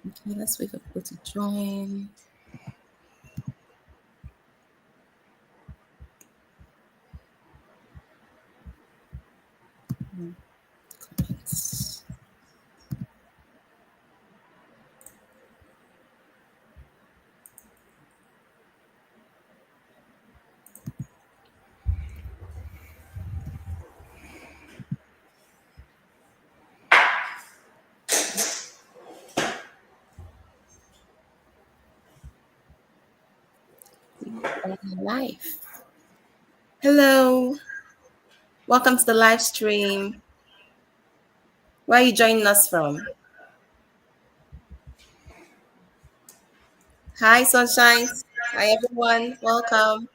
Okay, let's wait for people to join. Comments. Live. Hello. Welcome to the live stream. Where are you joining us from? Hi, Sunshine. Hi, everyone. Welcome.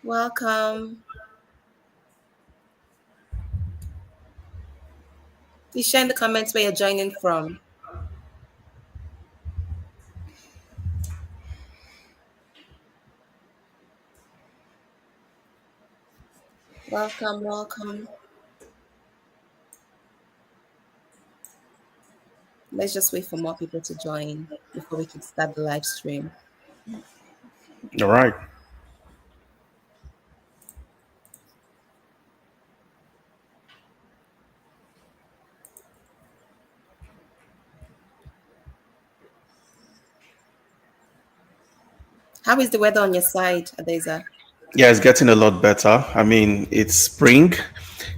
Welcome. Please share in the comments where you're joining from. Welcome, welcome. Let's just wait for more people to join before we can start the live stream. All right. How is the weather on your side, Adeiza? Yeah, it's getting a lot better. I mean, it's spring.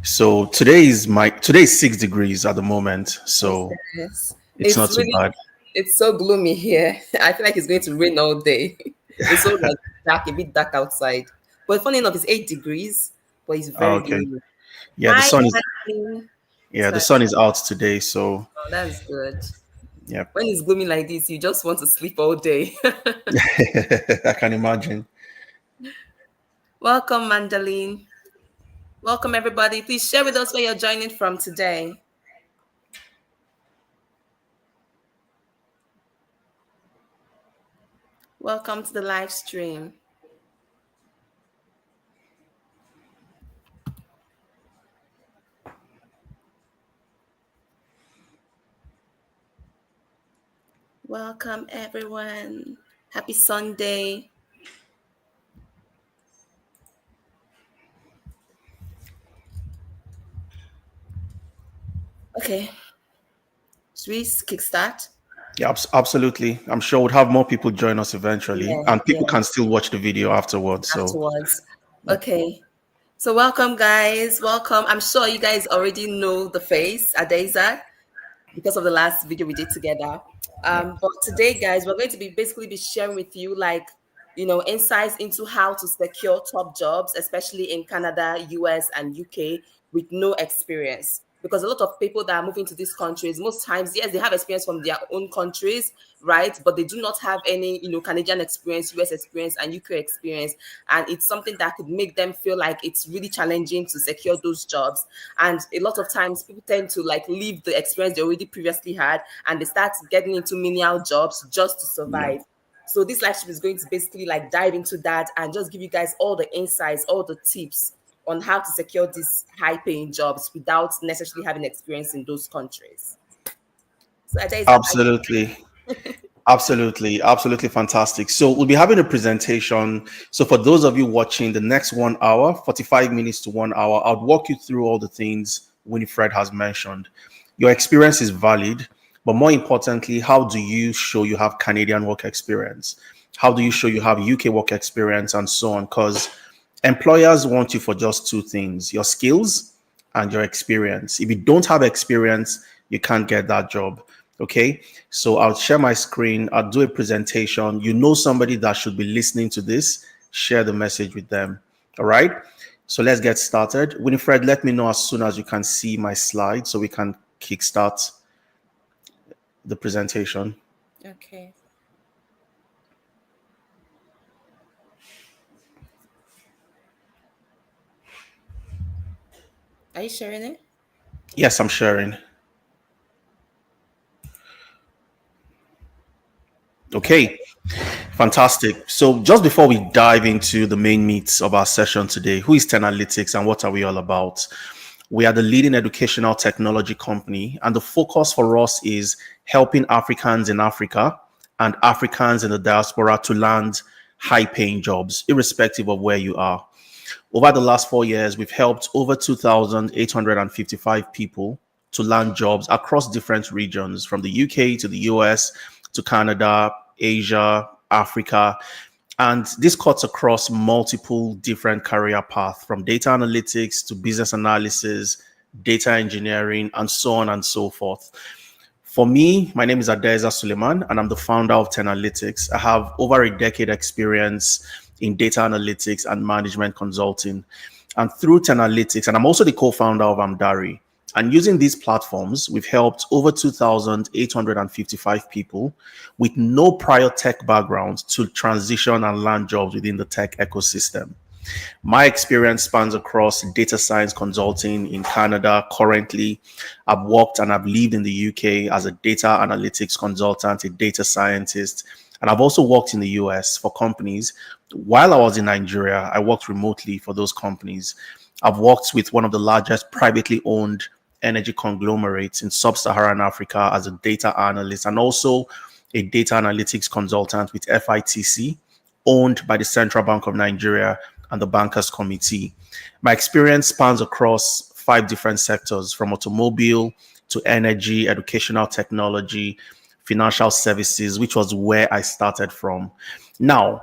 So today is 6 degrees at the moment. Oh, So serious. it's It's not too really, bad. it's so gloomy here. I feel like it's going to rain all day. It's so like dark, a bit dark outside. But funny enough, it's 8 degrees, but it's Oh, very okay. gloomy. Yeah, Hi, Anthony. the Sorry, sun is out today. So oh, that's good. yeah, When it's gloomy like this, you just want to sleep all day. I can imagine. Welcome, Mandaline. Welcome, everybody. Please share with us where you're joining from today. Welcome to the live stream. Welcome, everyone. Happy Sunday. Okay, should we kickstart? Yeah, absolutely. I'm sure we'll have more people join us eventually, Yeah, and people yeah, can still watch the video afterwards. So afterwards. yeah, Okay, so welcome, guys. Welcome. I'm sure you guys already know the face, Adeiza, because of the last video we did together. yeah. But today, guys, we're going to be basically be sharing with you insights into how to secure top jobs, especially in Canada, US, and UK with no experience. Because a lot of people that are moving to these countries, most times, yes, they have experience from their own countries, right? But they do not have any, Canadian experience, US experience, and UK experience. And it's something that could make them feel like it's really challenging to secure those jobs. And a lot of times people tend to like leave the experience they already previously had and they start getting into menial jobs just to Yeah. survive. So this live stream is going to basically like dive into that and just give you guys all the insights, all the tips on how to secure these high paying jobs without necessarily having experience in those countries. So Ada, is that Absolutely. Absolutely fantastic. So we'll be having a presentation. So for those of you watching the next 1 hour, 45 minutes to 1 hour, I'll walk you through all the things Winifred has mentioned. Your experience is valid, but more importantly, how do you show you have Canadian work experience? How do you show you have UK work experience and so on? Because employers want you for just two things: your skills and your experience. If you don't have experience, you can't get that job. Okay, so I'll share my screen, I'll do a presentation. You know somebody that should be listening to this, share the message with them. All right, so let's get started. Winifred, let me know as soon as you can see my slide so we can kickstart the presentation. okay? Are you sharing it? Yes, I'm sharing. Okay. Okay, Fantastic. So, just before we dive into the main meats of our session today, who is Tenalytics and what are we all about? We are the leading educational technology company, and the focus for us is helping Africans in Africa and Africans in the diaspora to land high paying jobs, irrespective of where you are. Over the last 4 years, we've helped over 2,855 people to land jobs across different regions, from the UK to the US to Canada, Asia, Africa. And this cuts across multiple different career paths, from data analytics to business analysis, data engineering, and so on and so forth. For me, my name is Adeiza Suleiman, and I'm the founder of Tenalytics. I have over a decade experience in data analytics and management consulting. And through Tenalytics, and I'm also the co-founder of Amdari. And using these platforms, we've helped over 2,855 people with no prior tech background to transition and land jobs within the tech ecosystem. My experience spans across data science consulting in Canada. Currently, I've worked and I've lived in the UK as a data analytics consultant, a data scientist, and I've also worked in the US for companies. While I was in Nigeria, I worked remotely for those companies. I've worked with one of the largest privately owned energy conglomerates in sub-Saharan Africa as a data analyst, and also a data analytics consultant with FITC, owned by the Central Bank of Nigeria and the Bankers Committee. My experience spans across 5 different sectors, from automobile to energy, educational technology, financial services, which was where I started from. Now,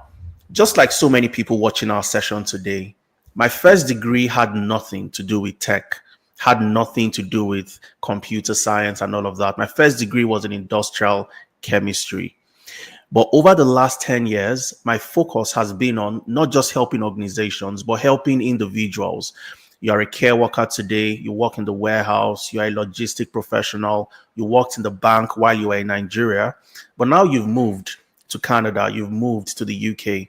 just like so many people watching our session today, my first degree had nothing to do with tech, had nothing to do with computer science and all of that. My first degree was in industrial chemistry. But over the last 10 years, my focus has been on not just helping organizations, but helping individuals. You're a care worker today, you work in the warehouse, you're a logistic professional, you worked in the bank while you were in Nigeria, but now you've moved to Canada, you've moved to the UK,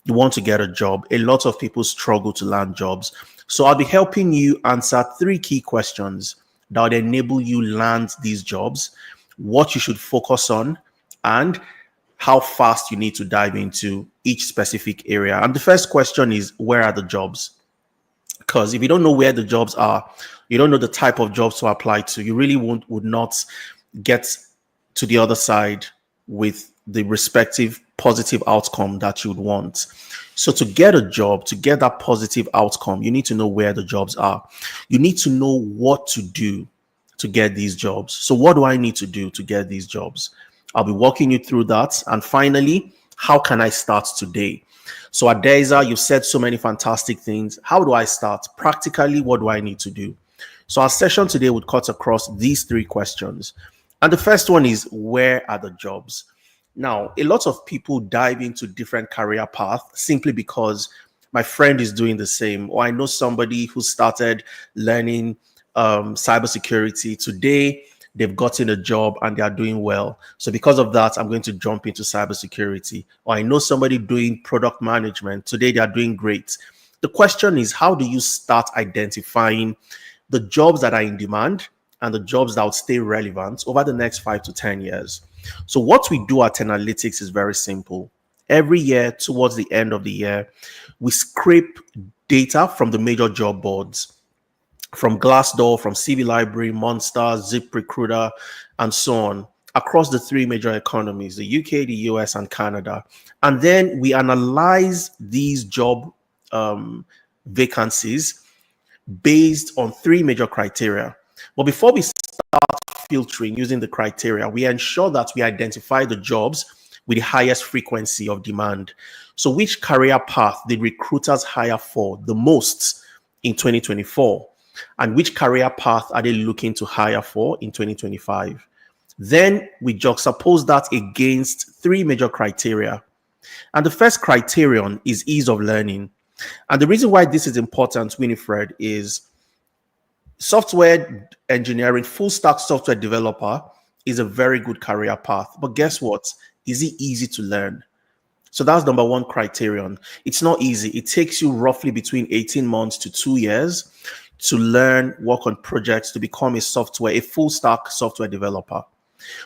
you want to get a job. A lot of people struggle to land jobs. So I'll be helping you answer 3 key questions that would enable you land these jobs, what you should focus on, and how fast you need to dive into each specific area. And the first question is, where are the jobs? Because if you don't know where the jobs are, you don't know the type of jobs to apply to, you really would not get to the other side with the respective positive outcome that you would want. So to get a job, to get that positive outcome, you need to know where the jobs are. You need to know what to do to get these jobs. So what do I need to do to get these jobs? I'll be walking you through that. And finally, how can I start today? So Adeiza, you've said so many fantastic things. How do I start? Practically, what do I need to do? So our session today would cut across these 3 questions. And the first one is, where are the jobs? Now, a lot of people dive into different career paths simply because my friend is doing the same, or I know somebody who started learning cybersecurity today. They've gotten a job and they are doing well. So because of that, I'm going to jump into cybersecurity. Or I know somebody doing product management. Today, they are doing great. The question is, how do you start identifying the jobs that are in demand and the jobs that will stay relevant over the next 5 to 10 years? So what we do at Tenalytics is very simple. Every year, towards the end of the year, we scrape data from the major job boards, from Glassdoor, from CV Library, Monster, ZipRecruiter, and so on, across the 3 major economies, the UK, the US, and Canada. And then we analyze these job vacancies based on 3 major criteria. But before we start filtering using the criteria, we ensure that we identify the jobs with the highest frequency of demand. So which career path did recruiters hire for the most in 2024? And which career path are they looking to hire for in 2025? Then we juxtapose that against 3 major criteria. And the first criterion is ease of learning. And the reason why this is important, Winifred, is software engineering, full stack software developer is a very good career path. But guess what? Is it easy to learn? So that's number 1 criterion. It's not easy. It takes you roughly between 18 months to 2 years to learn, work on projects, to become a full stack software developer.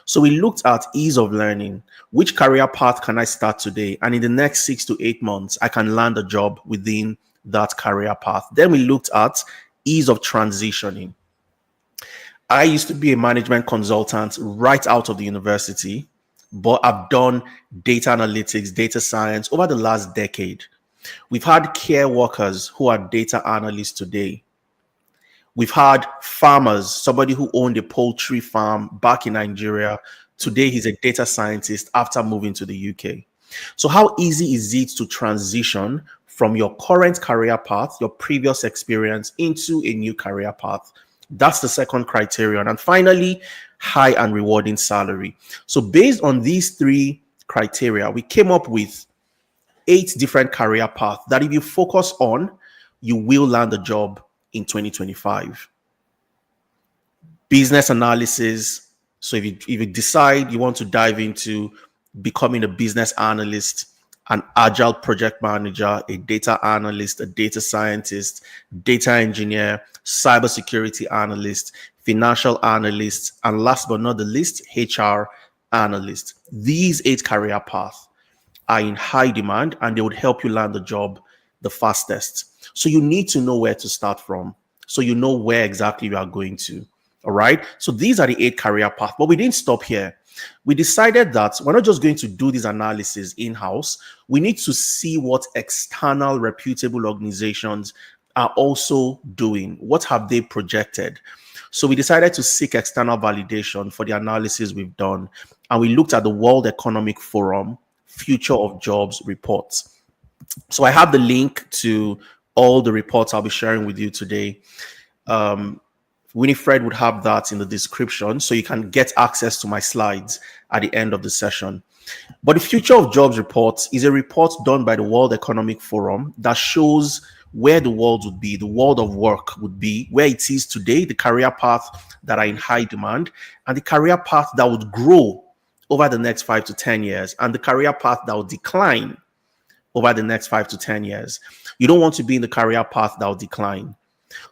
So we looked at ease of learning. Which career path can I start today? And in the next 6 to 8 months, I can land a job within that career path. Then we looked at ease of transitioning. I used to be a management consultant right out of the university, but I've done data analytics, data science over the last decade. We've had care workers who are data analysts today. We've had farmers, somebody who owned a poultry farm back in Nigeria. Today, he's a data scientist after moving to the UK. So, how easy is it to transition from your current career path, your previous experience, into a new career path? That's the second criterion. And finally, high and rewarding salary. So, based on these three criteria, we came up with 8 different career paths that if you focus on, you will land a job in 2025. Business analysis. So if you decide you want to dive into becoming a business analyst, an agile project manager, a data analyst, a data scientist, data engineer, cybersecurity analyst, financial analyst, and last but not the least, HR analyst. These 8 career paths are in high demand and they would help you land the job the fastest. So you need to know where to start from. So you know where exactly you are going to. All right. So these are the 8 career paths, but we didn't stop here. We decided that we're not just going to do this analysis in-house. We need to see what external reputable organizations are also doing. What have they projected? So we decided to seek external validation for the analysis we've done. And we looked at the World Economic Forum Future of Jobs reports. So I have the link to all the reports I'll be sharing with you today. Winifred would have that in the description so you can get access to my slides at the end of the session. But the Future of Jobs report is a report done by the World Economic Forum that shows where the world would be, the world of work would be, where it is today, the career path that are in high demand, and the career path that would grow over the next 5 to 10 years, and the career path that will decline over the next 5 to 10 years. You don't want to be in the career path that will decline.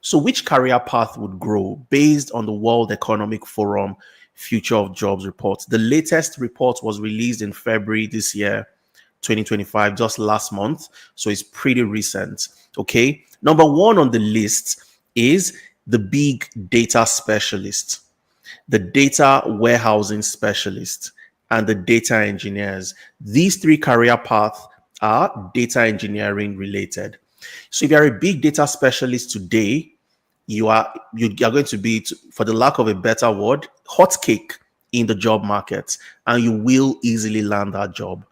So which career path would grow based on the World Economic Forum Future of Jobs report? The latest report was released in February this year, 2025, just last month. So it's pretty recent. Okay. Number 1 on the list is the big data specialist, the data warehousing specialist, and the data engineers. These 3 career paths are data engineering related. So if you're a big data specialist today, you are going to be, for the lack of a better word, hot cake in the job market, and you will easily land that job.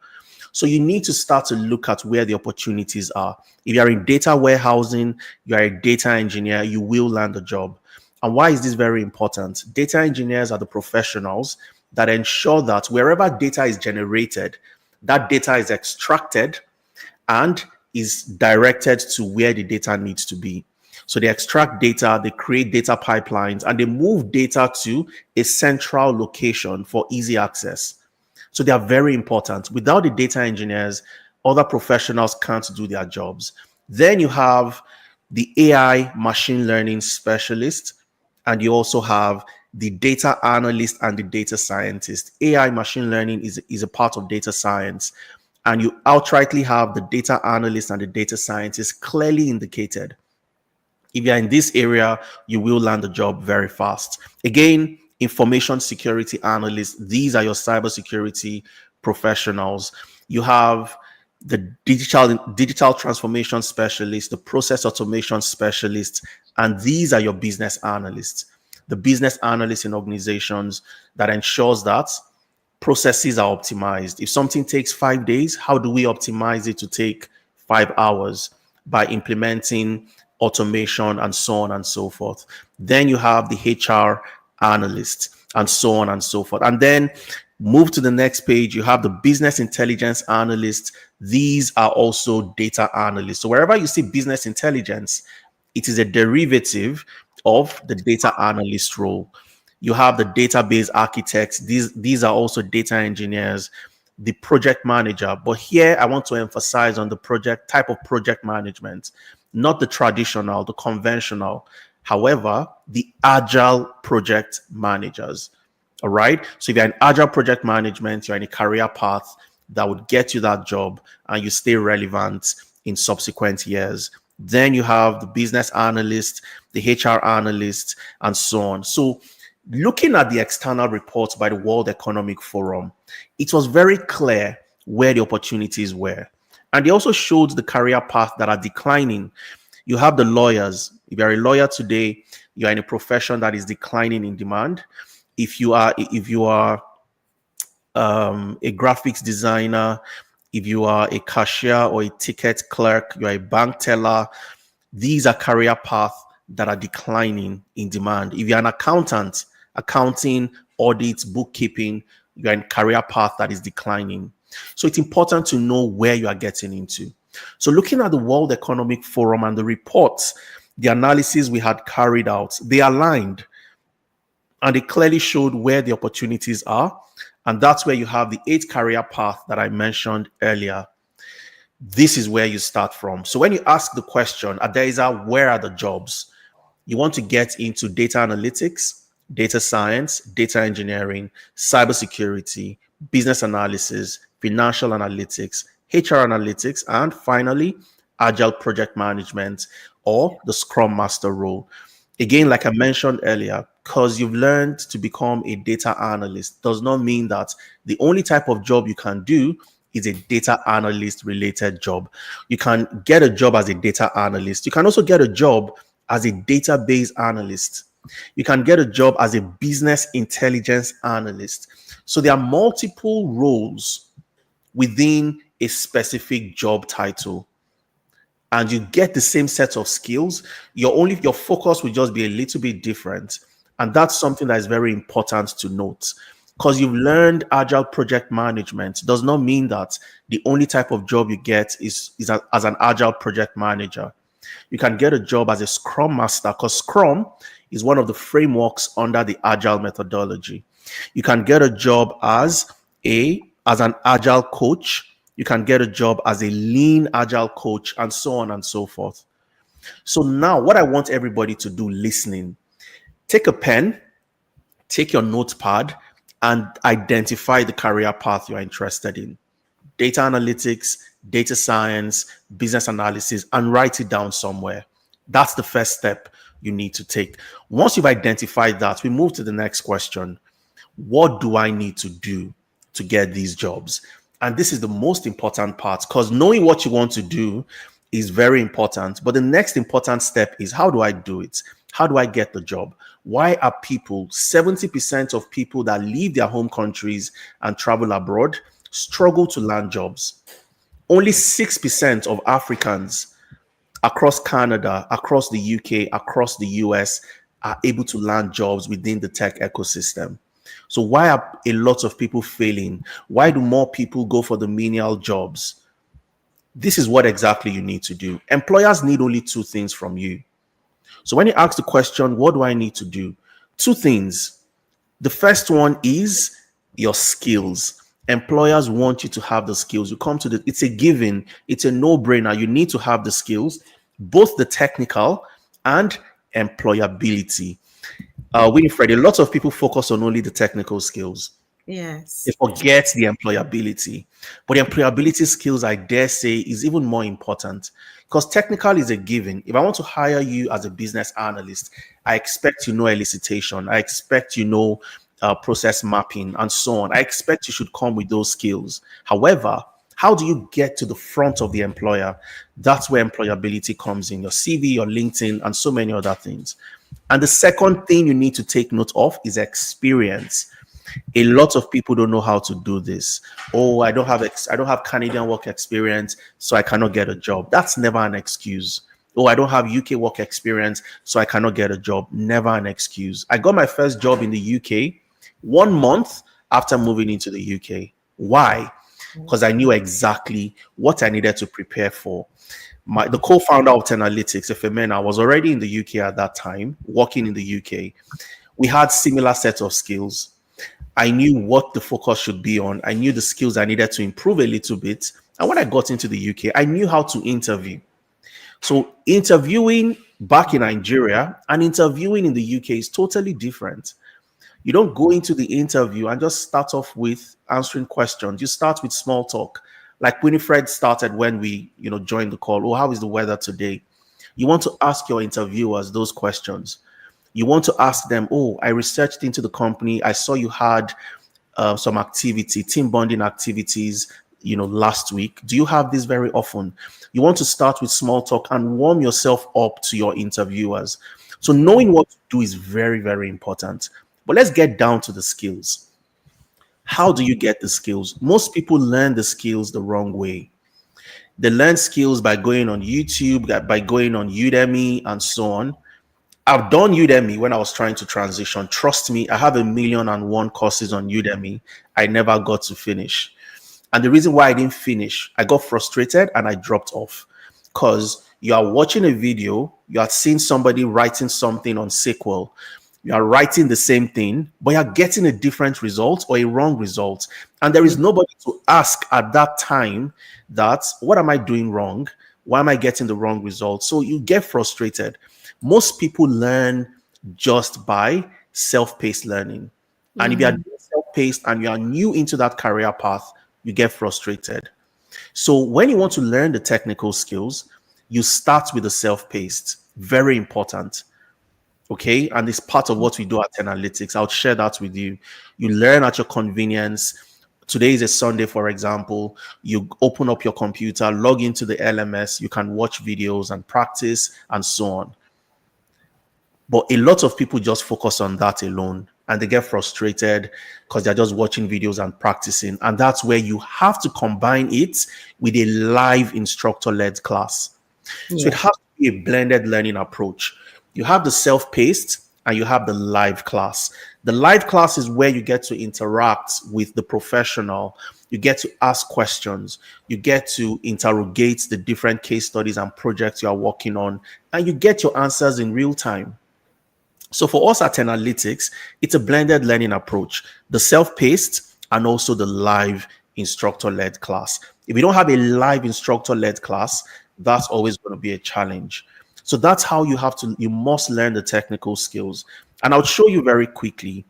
So you need to start to look at where the opportunities are. If you're in data warehousing, you're a data engineer, you will land a job. And why is this very important? Data engineers are the professionals that ensure that wherever data is generated, that data is extracted and is directed to where the data needs to be. So they extract data, they create data pipelines, and they move data to a central location for easy access. So they are very important. Without the data engineers, other professionals can't do their jobs. Then you have the AI machine learning specialist, and you also have the data analyst and the data scientist. AI machine learning is a part of data science. And you outrightly have the data analyst and the data scientist clearly indicated. If you're in this area, you will land a job very fast. Again, information security analysts, these are your cybersecurity professionals. You have the digital transformation specialist, the process automation specialist, and these are your business analysts. The business analysts in organizations that ensures that processes are optimized. If something takes 5 days, how do we optimize it to take 5 hours? By implementing automation and so on and so forth. Then you have the HR analyst and so on and so forth. And then move to the next page, you have the business intelligence analyst. These are also data analysts. So wherever you see business intelligence, it is a derivative of the data analyst role. You have the database architects. These are also data engineers, the project manager. But here I want to emphasize on the project type of project management, not the traditional, the conventional. However, the agile project managers. All right. So if you're in agile project management, you're in a career path that would get you that job and you stay relevant in subsequent years. Then you have the business analyst, the HR analyst, and so on. So looking at the external reports by the World Economic Forum, it was very clear where the opportunities were. And they also showed the career path that are declining. You have the lawyers. If you're a lawyer today, you're in a profession that is declining in demand. If you are a graphics designer, if you are a cashier or a ticket clerk, you're a bank teller, these are career paths that are declining in demand. If you're an accountant, accounting, audits, bookkeeping, you're in career path that is declining. So it's important to know where you are getting into. So looking at the World Economic Forum and the reports, the analysis we had carried out, they aligned and it clearly showed where the opportunities are. And that's where you have the 8 career path that I mentioned earlier. This is where you start from. So when you ask the question, Adeiza, where are the jobs? You want to get into data analytics, data science, data engineering, cybersecurity, business analysis, financial analytics, HR analytics, and finally, agile project management or the Scrum Master role. Again, like I mentioned earlier, because you've learned to become a data analyst does not mean that the only type of job you can do is a data analyst related job. You can get a job as a data analyst. You can also get a job as a database analyst. You can get a job as a business intelligence analyst. So there are multiple roles within a specific job title and you get the same set of skills. Your focus will just be a little bit different. And that's something that is very important to note. Because you've learned agile project management does not mean that the only type of job you get is as an agile project manager. You can get a job as a Scrum Master because Scrum is one of the frameworks under the agile methodology. You can get a job as an agile coach. You can get a job as a lean agile coach, and so on and so forth. So now what I want everybody to do listening, take a pen, take your notepad, and identify the career path you're interested in. Data analytics, data science, business analysis, and write it down somewhere. That's the first step you need to take. Once you've identified that, we move to the next question. What do I need to do to get these jobs? And this is the most important part because knowing what you want to do is very important. But the next important step is how do I do it? How do I get the job? Why are 70% of people that leave their home countries and travel abroad struggle to land jobs? Only 6% of Africans across Canada, across the UK, across the US are able to land jobs within the tech ecosystem. So why are a lot of people failing? Why do more people go for the menial jobs? This is what exactly you need to do. Employers need only 2 things from you. So when you ask the question, what do I need to do? 2 things. The first one is your skills. Employers want you to have the skills. You come to it's a given. It's a no-brainer. You need to have the skills, both the technical and employability. Winifred, a lot of people focus on only the technical skills. They Yes. forget the employability. But the employability skills, I dare say, is even more important because technical is a given. If I want to hire you as a business analyst, I expect you know elicitation. I expect you know process mapping and so on. I expect you should come with those skills. However, how do you get to the front of the employer? That's where employability comes in, your CV, your LinkedIn, and so many other things. And the second thing you need to take note of is experience. A lot of people don't know how to do this. Oh, I don't have Canadian work experience, so I cannot get a job. That's never an excuse. Oh, I don't have UK work experience, so I cannot get a job. Never an excuse. I got my first job in the UK 1 month after moving into the UK. Why? Because I knew exactly what I needed to prepare for. The co-founder of Tenalytics, Efemena, was already in the UK at that time, working in the UK. We had similar sets of skills. I knew what the focus should be on. I knew the skills I needed to improve a little bit. And when I got into the UK, I knew how to interview. So interviewing back in Nigeria and interviewing in the UK is totally different. You don't go into the interview and just start off with answering questions. You start with small talk. Like Winifred started when we, joined the call. Oh, how is the weather today? You want to ask your interviewers those questions. You want to ask them, oh, I researched into the company. I saw you had some activity, team bonding activities, last week. Do you have this very often? You want to start with small talk and warm yourself up to your interviewers. So knowing what to do is very, very important. But let's get down to the skills. How do you get the skills? Most people learn the skills the wrong way. They learn skills by going on YouTube, by going on Udemy, and so on. I've done Udemy when I was trying to transition. Trust me, I have 1,000,001 courses on Udemy. I never got to finish. And the reason why I didn't finish, I got frustrated and I dropped off. Because you are watching a video, you are seeing somebody writing something on SQL, you are writing the same thing, but you're getting a different result or a wrong result. And there is nobody to ask at that time that, what am I doing wrong? Why am I getting the wrong result? So you get frustrated. Most people learn just by self-paced learning. And if you are doing self-paced and you are new into that career path, you get frustrated. So when you want to learn the technical skills, you start with the self-paced. Very important. Okay. And it's part of what we do at Analytics. I'll share that with you. You learn at your convenience. Today is a Sunday, for example. You open up your computer, log into the LMS, you can watch videos and practice and so on. But a lot of people just focus on that alone and they get frustrated because they're just watching videos and practicing. And that's where you have to combine it with a live instructor-led class. So it Yeah. has to be a blended learning approach. You have the self-paced and you have the live class. The live class is where you get to interact with the professional. You get to ask questions. You get to interrogate the different case studies and projects you are working on, and you get your answers in real time. So for us at Analytics, it's a blended learning approach, the self-paced and also the live instructor-led class. If you don't have a live instructor-led class, that's always going to be a challenge. So that's how you must learn the technical skills. And I'll show you very quickly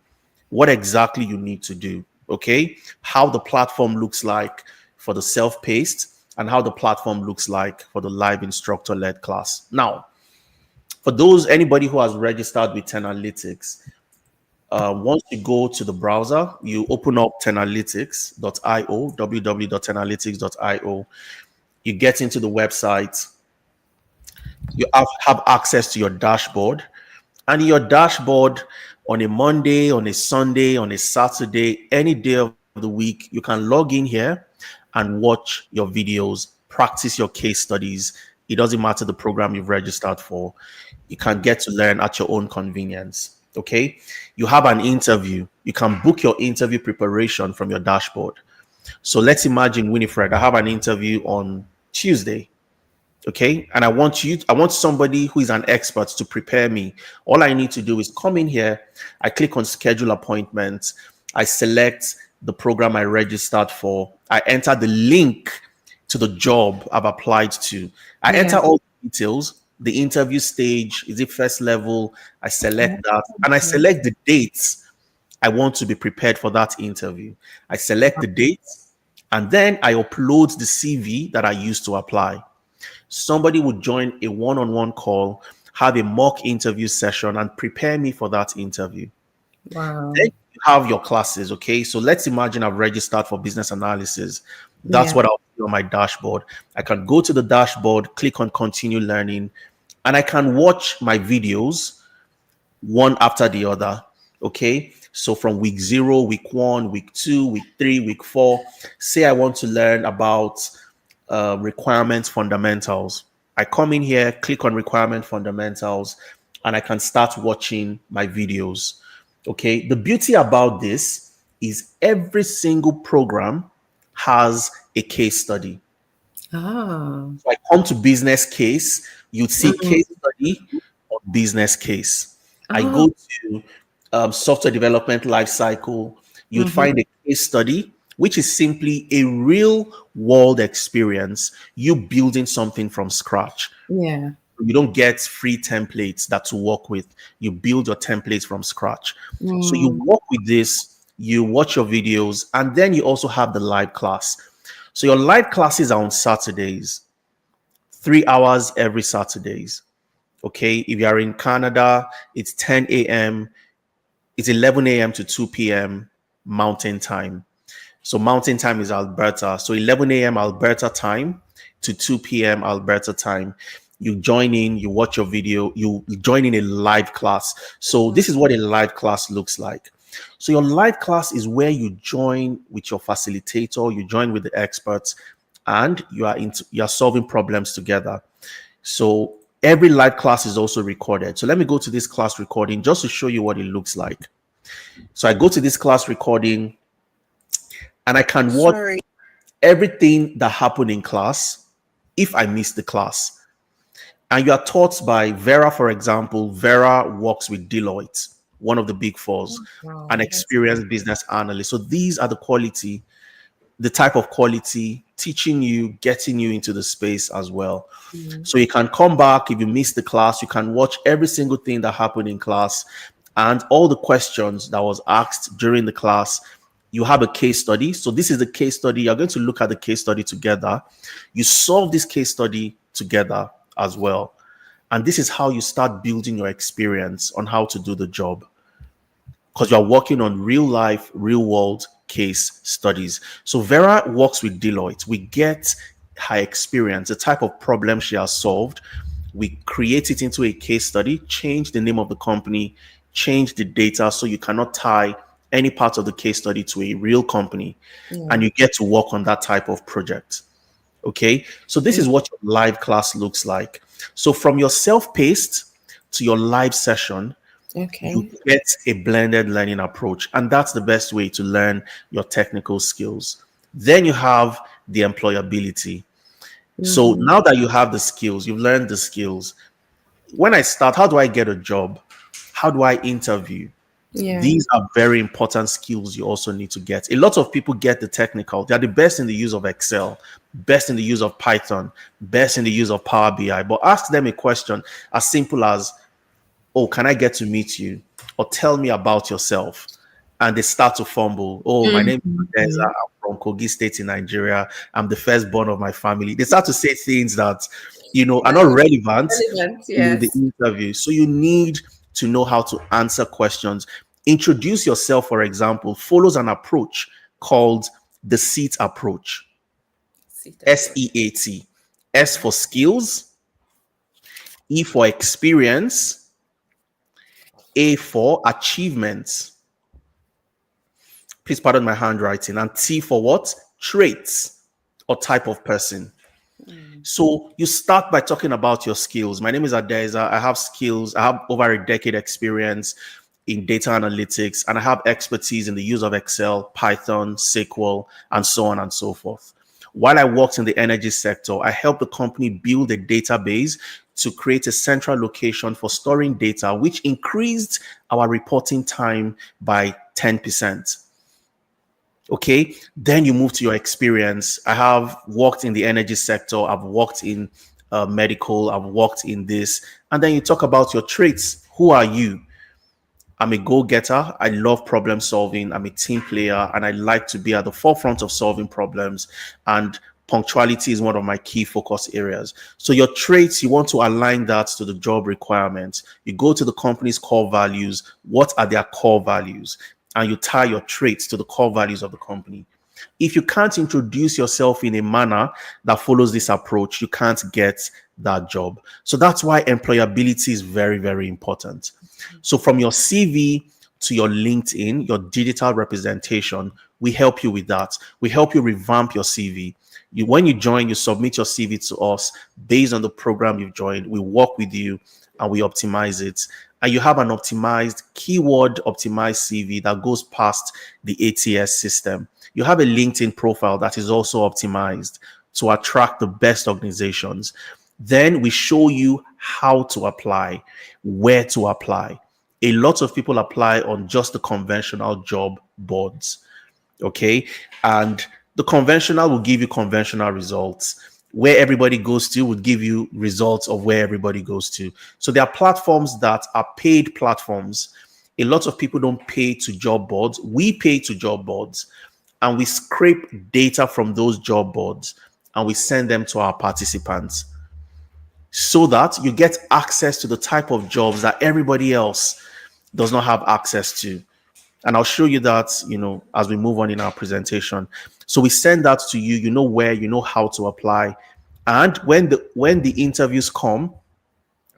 what exactly you need to do, okay? How the platform looks like for the self-paced and how the platform looks like for the live instructor-led class. Now, for anybody who has registered with Tenalytics, once you go to the browser, you open up tenalytics.io, www.tenalytics.io. You get into the website. You have access to your dashboard. And in your dashboard, on a Monday, on a Sunday, on a Saturday, any day of the week, you can log in here and watch your videos, practice your case studies. It doesn't matter the program you've registered for. You can get to learn at your own convenience. Okay. You have an interview. You can book your interview preparation from your dashboard. So let's imagine, Winifred, I have an interview on Tuesday. Okay. And I want somebody who is an expert to prepare me. All I need to do is come in here. I click on schedule appointment. I select the program I registered for. I enter the link to the job I've applied to. I enter Yeah. all the details, the interview stage, is it first level? I select that and I select the dates I want to be prepared for that interview. I select the dates and then I upload the CV that I used to apply. Somebody would join a one-on-one call, have a mock interview session, and prepare me for that interview. Then Wow. you have your classes, okay? So let's imagine I've registered for business analysis. That's Yeah. what I'll see on my dashboard. I can go to the dashboard, click on continue learning, and I can watch my videos one after the other, okay? So from week 0, week 1, week 2, week 3, week 4, say I want to learn about requirements fundamentals. I come in here, click on requirement fundamentals, and I can start watching my videos. Okay. The beauty about this is every single program has a case study. Ah. So I come to business case, you'd see Mm. case study or business case. I Oh. go to software development lifecycle, you'd find a case study, which is simply a real world experience, you building something from scratch. Yeah. You don't get free templates that to work with. You build your templates from scratch. So you Mm. work with this, you watch your videos, and then you also have the live class. So your live classes are on Saturdays, 3 hours every Saturdays. Okay. If you are in Canada, it's 10 a.m., it's 11 a.m. to 2 p.m. Mountain Time. So Mountain Time is Alberta. So 11 a.m. Alberta time to 2 p.m. Alberta time. You join in, you watch your video, you join in a live class. So this is what a live class looks like. So your live class is where you join with your facilitator, you join with the experts, and you are solving problems together. So every live class is also recorded. So let me go to this class recording just to show you what it looks like. So I go to this class recording and I can watch Sorry. everything that happened in class if I miss the class. And you are taught by Vera, for example. Vera works with Deloitte, one of the big fours, Wow, an that's good. experienced business analyst. So these are the type of quality teaching you, getting you into the space as well. Mm. So you can come back if you missed the class, you can watch every single thing that happened in class and all the questions that was asked during the class. You have a case study. So this is the case study. You're going to look at the case study together. You solve this case study together as well. And this is how you start building your experience on how to do the job, because you're working on real life, real world case studies. So Vera works with Deloitte. We get her experience, the type of problem she has solved. We create it into a case study, change the name of the company, change the data so you cannot tie any part of the case study to a real company. Yeah. And you get to work on that type of project. Okay. So this is what your live class looks like. So from your self-paced to your live session, you Okay. get a blended learning approach, and that's the best way to learn your technical skills. Then you have the employability. So Mm-hmm. now that you have the skills, you've learned the skills. When I start, how do I get a job? How do I interview? Yeah. These are very important skills you also need to get. A lot of people get the technical. They're the best in the use of Excel, best in the use of Python, best in the use of Power BI. But ask them a question as simple as, oh, can I get to meet you? Or tell me about yourself. And they start to fumble. Oh, my name is Adeiza. Mm-hmm. I'm from Kogi State in Nigeria. I'm the firstborn of my family. They start to say things that, are not relevant Relevant, to the yes. interview. So you need to know how to answer questions. Introduce yourself, for example, follows an approach called the SEAT approach. Seat approach. SEAT. S for skills, E for experience, A for achievements. Please pardon my handwriting. And T for what? Traits or type of person. Mm. So you start by talking about your skills. My name is Adeiza. I have skills. I have over a decade experience in data analytics, and I have expertise in the use of Excel, Python, SQL, and so on and so forth. While I worked in the energy sector, I helped the company build a database to create a central location for storing data, which increased our reporting time by 10%. Okay, then you move to your experience. I have worked in the energy sector, I've worked in medical, I've worked in this, and then you talk about your traits. Who are you? I'm a go-getter. I love problem solving. I'm a team player, and I like to be at the forefront of solving problems. And punctuality is one of my key focus areas. So your traits, you want to align that to the job requirements. You go to the company's core values. What are their core values? And you tie your traits to the core values of the company. If you can't introduce yourself in a manner that follows this approach, you can't get that job. So that's why employability is very, very important. So from your CV to your LinkedIn, your digital representation, we help you with that. We help you revamp your CV. When you join, you submit your CV to us based on the program you've joined. We work with you and we optimize it. And you have an optimized, keyword optimized CV that goes past the ATS system. You have a LinkedIn profile that is also optimized to attract the best organizations. Then we show you how to apply, where to apply. A lot of people apply on just the conventional job boards. Okay. And the conventional will give you conventional results. where everybody goes to would give you results of where everybody goes to. So there are platforms that are paid platforms. A lot of people don't pay to job boards. We pay to job boards and we scrape data from those job boards and we send them to our participants so that you get access to the type of jobs that everybody else does not have access to. And I'll show you that, as we move on in our presentation. So we send that to you, you know where, you know how to apply. And when the interviews come,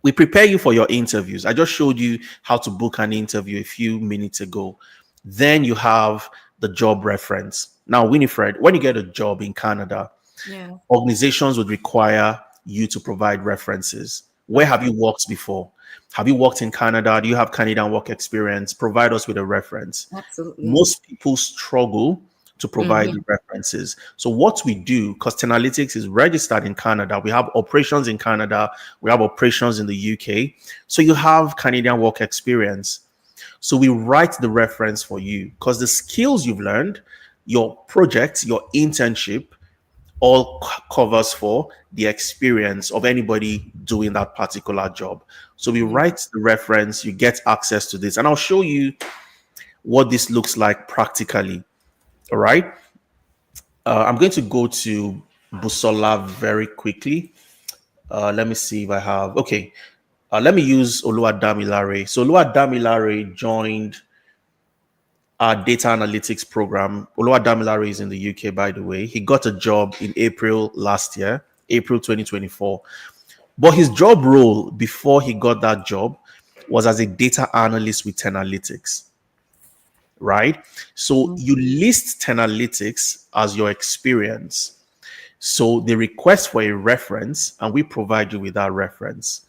we prepare you for your interviews. I just showed you how to book an interview a few minutes ago. Then you have the job reference. Now, Winifred, when you get a job in Canada, Yeah. organizations would require you to provide references. Where have you worked before? Have you worked in Canada? Do you have Canadian work experience? Provide us with a reference. Absolutely. Most people struggle to provide the references. So what we do, because Tenalytics is registered in Canada, we have operations in Canada, we have operations in the UK. So you have Canadian work experience. So we write the reference for you because the skills you've learned, your project, your internship, all covers for the experience of anybody doing that particular job. So we Yeah. write the reference, you get access to this, and I'll show you what this looks like practically. All right. I'm going to go to Busola very quickly. Let me see if I have. Okay. Let me use Oluwadamilare. So Oluwadamilare joined our data analytics program. Oluwadamilare is in the UK, by the way. He got a job in April last year, April 2024. But his job role before he got that job was as a data analyst with Tenalytics, right? So you list Tenalytics as your experience. So they request for a reference and we provide you with that reference.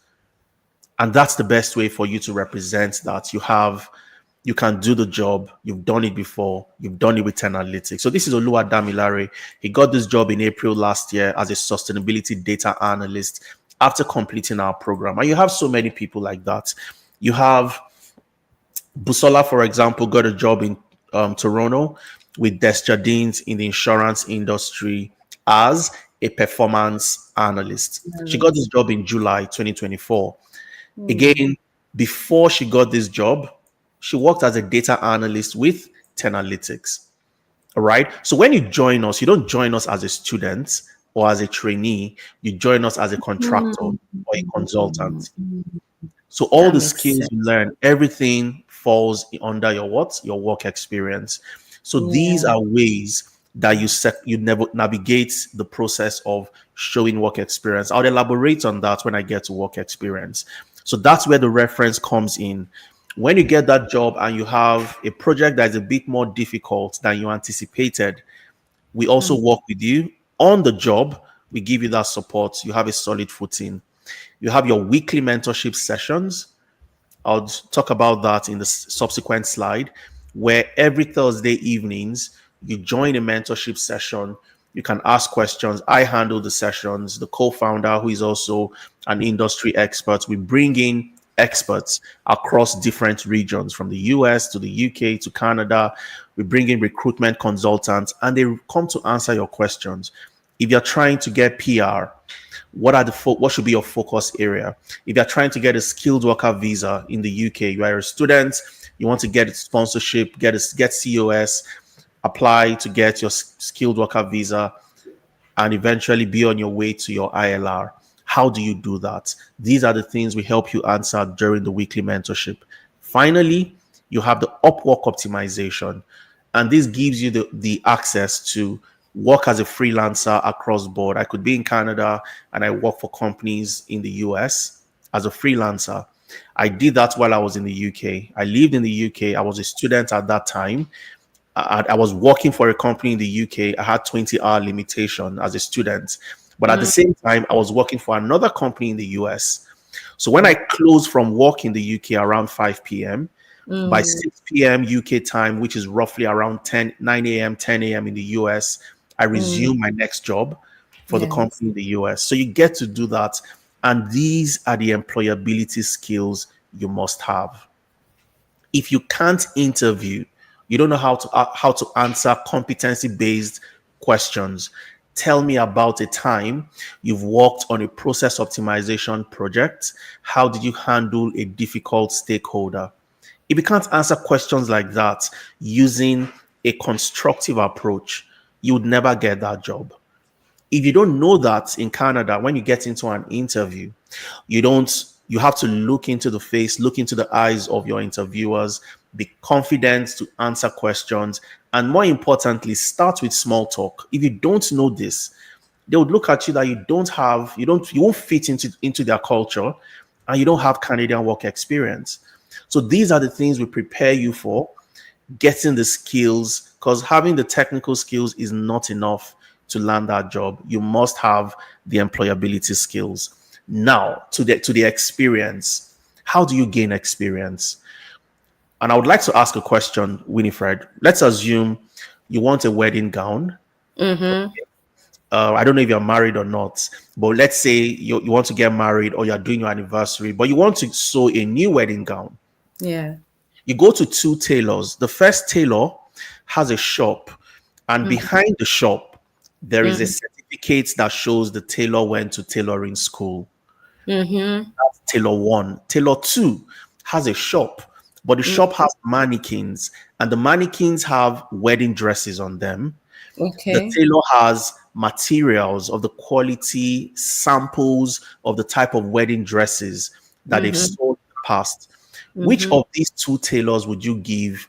And that's the best way for you to represent that you can do the job. You've done it before. You've done it with Tenalytics. So this is Oluwadamilare. He got this job in April last year as a sustainability data analyst after completing our program. And you have so many people like that. You have Busola, for example, got a job in Toronto with Desjardins in the insurance industry as a performance analyst. She got this job in July 2024. Again, before she got this job, she worked as a data analyst with Tenalytics. All right. So when you join us, you don't join us as a student or as a trainee, you join us as a contractor or a consultant. So all That the makes skills sense. you learn, everything falls under your what? Your work experience. So these Yeah. are ways that you never navigate the process of showing work experience. I'll elaborate on that when I get to work experience. So that's where the reference comes in. When you get that job and you have a project that is a bit more difficult than you anticipated, we also work with you on the job. We give you that support. You have a solid footing. You have your weekly mentorship sessions. I'll talk about that in the subsequent slide, where every Thursday evenings you join a mentorship session. You can ask questions. I handle the sessions. The co-founder, who is also an industry expert, we bring in experts across different regions from the US to the UK to Canada. We bring in recruitment consultants and they come to answer your questions. If you're trying to get PR, what should be your focus area? If you're trying to get a skilled worker visa in the UK, you are a student, you want to get sponsorship, get COS, apply to get your skilled worker visa, and eventually be on your way to your ILR. How do you do that? These are the things we help you answer during the weekly mentorship. Finally, you have the Upwork optimization, and this gives you the access to work as a freelancer across board. I could be in Canada and I work for companies in the US as a freelancer. I did that while I was in the UK. I lived in the UK. I was a student at that time. I was working for a company in the UK. I had 20-hour limitation as a student. But at the same time, I was working for another company in the US. So when I closed from work in the UK around 5 p.m., by 6 p.m. UK time, which is roughly around 9 a.m., 10 a.m. in the US, I resume my next job for the Yes. company in the US. So you get to do that. And these are the employability skills you must have. If you can't interview, you don't know how to answer competency based questions, Tell me about a time you've worked on a process optimization project. How did you handle a difficult stakeholder? If you can't answer questions like that using a constructive approach, you would never get that job. If you don't know that in Canada, when you get into an interview, you don't, you have to look into the face, look into the eyes of your interviewers, be confident to answer questions, and more importantly, start with small talk. If you don't know this, they would look at you that you don't have, you won't fit into their culture, and you don't have Canadian work experience. So these are the things we prepare you for, getting the skills, because having the technical skills is not enough to land that job. You must have the employability skills. Now to the experience. How do you gain experience? And I would like to ask a question, Winifred. Let's assume you want a wedding gown. Mm-hmm. I don't know if you're married or not, but let's say you want to get married or you're doing your anniversary, but you want to sew a new wedding gown. Yeah. You go to two tailors. The first tailor has a shop, and behind the shop, there is a Mm-hmm. certificate that shows the tailor went to tailoring school. Mm-hmm. That's tailor one. Tailor two has a shop, but the shop has mannequins, and the mannequins have wedding dresses on them. The Okay. tailor has materials of the quality, samples of the type of wedding dresses that they've Mm-hmm. sold in the past. Which Mm-hmm. of these two tailors would you give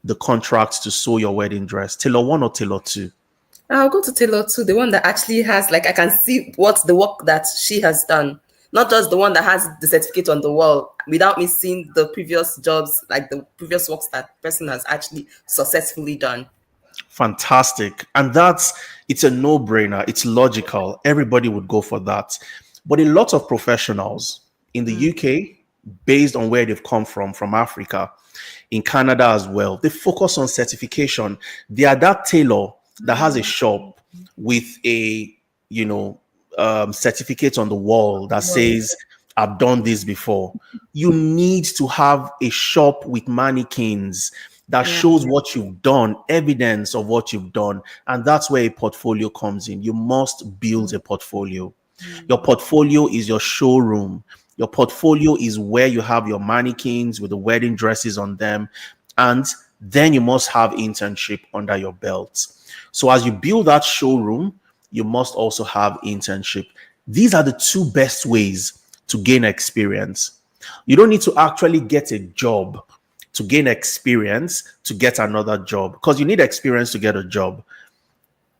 the contract to sew your wedding dress? Tailor one or tailor two? I'll go to Taylor too, the one that actually has, like, I can see what's the work that she has done, not just the one that has the certificate on the wall without me seeing the previous jobs, like the previous works that person has actually successfully done. Fantastic. And it's a no brainer. It's logical. Everybody would go for that. But a lot of professionals in the UK, based on where they've come from Africa, in Canada as well, they focus on certification. They are that tailor that has a shop with a, you know, certificate on the wall that Well, says, I've done this before. You need to have a shop with mannequins that yeah. shows what you've done, evidence of what you've done. And that's where a portfolio comes in. You must build a portfolio. Your portfolio is your showroom. Your portfolio is where you have your mannequins with the wedding dresses on them. And then you must have internship under your belt. So as you build that showroom, you must also have internship. These are the two best ways to gain experience. You don't need to actually get a job to gain experience to get another job, because you need experience to get a job,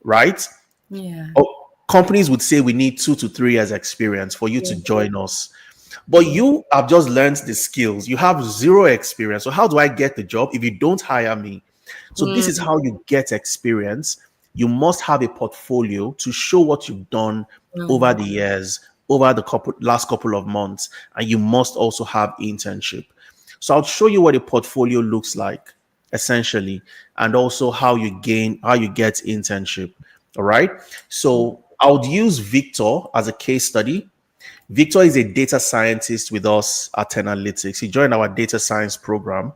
right? Yeah. Oh, companies would say we need 2 to 3 years experience for you to Yeah. join us. But you have just learned the skills. You have zero experience. So how do I get the job if you don't hire me? So this is how you get experience. You must have a portfolio to show what you've done over the years, over the last couple of months, and you must also have internship. So I'll show you what a portfolio looks like essentially, and also how you get internship. All right. So I would use Victor as a case study. Victor is a data scientist with us at Analytics. He joined our data science program.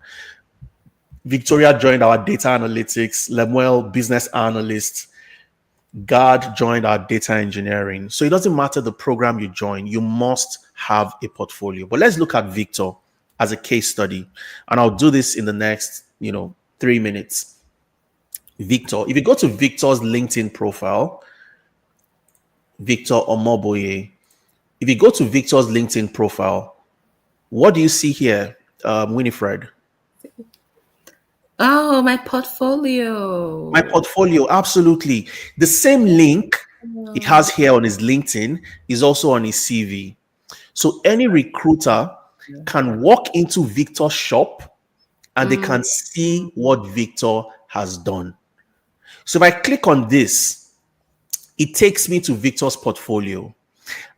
Victoria joined our data analytics. Lemuel, business analyst. Gad joined our data engineering. So it doesn't matter the program you join, you must have a portfolio. But let's look at Victor as a case study. And I'll do this in the next, 3 minutes. Victor, if you go to Victor's LinkedIn profile, Victor Omoboye, if you go to Victor's LinkedIn profile, what do you see here, Winifred? Oh, my My portfolio. portfolio, absolutely. The same link he has here on his LinkedIn is also on his CV. So any recruiter can walk into Victor's shop and they can see what Victor has done. So if I click on this, it takes me to Victor's portfolio.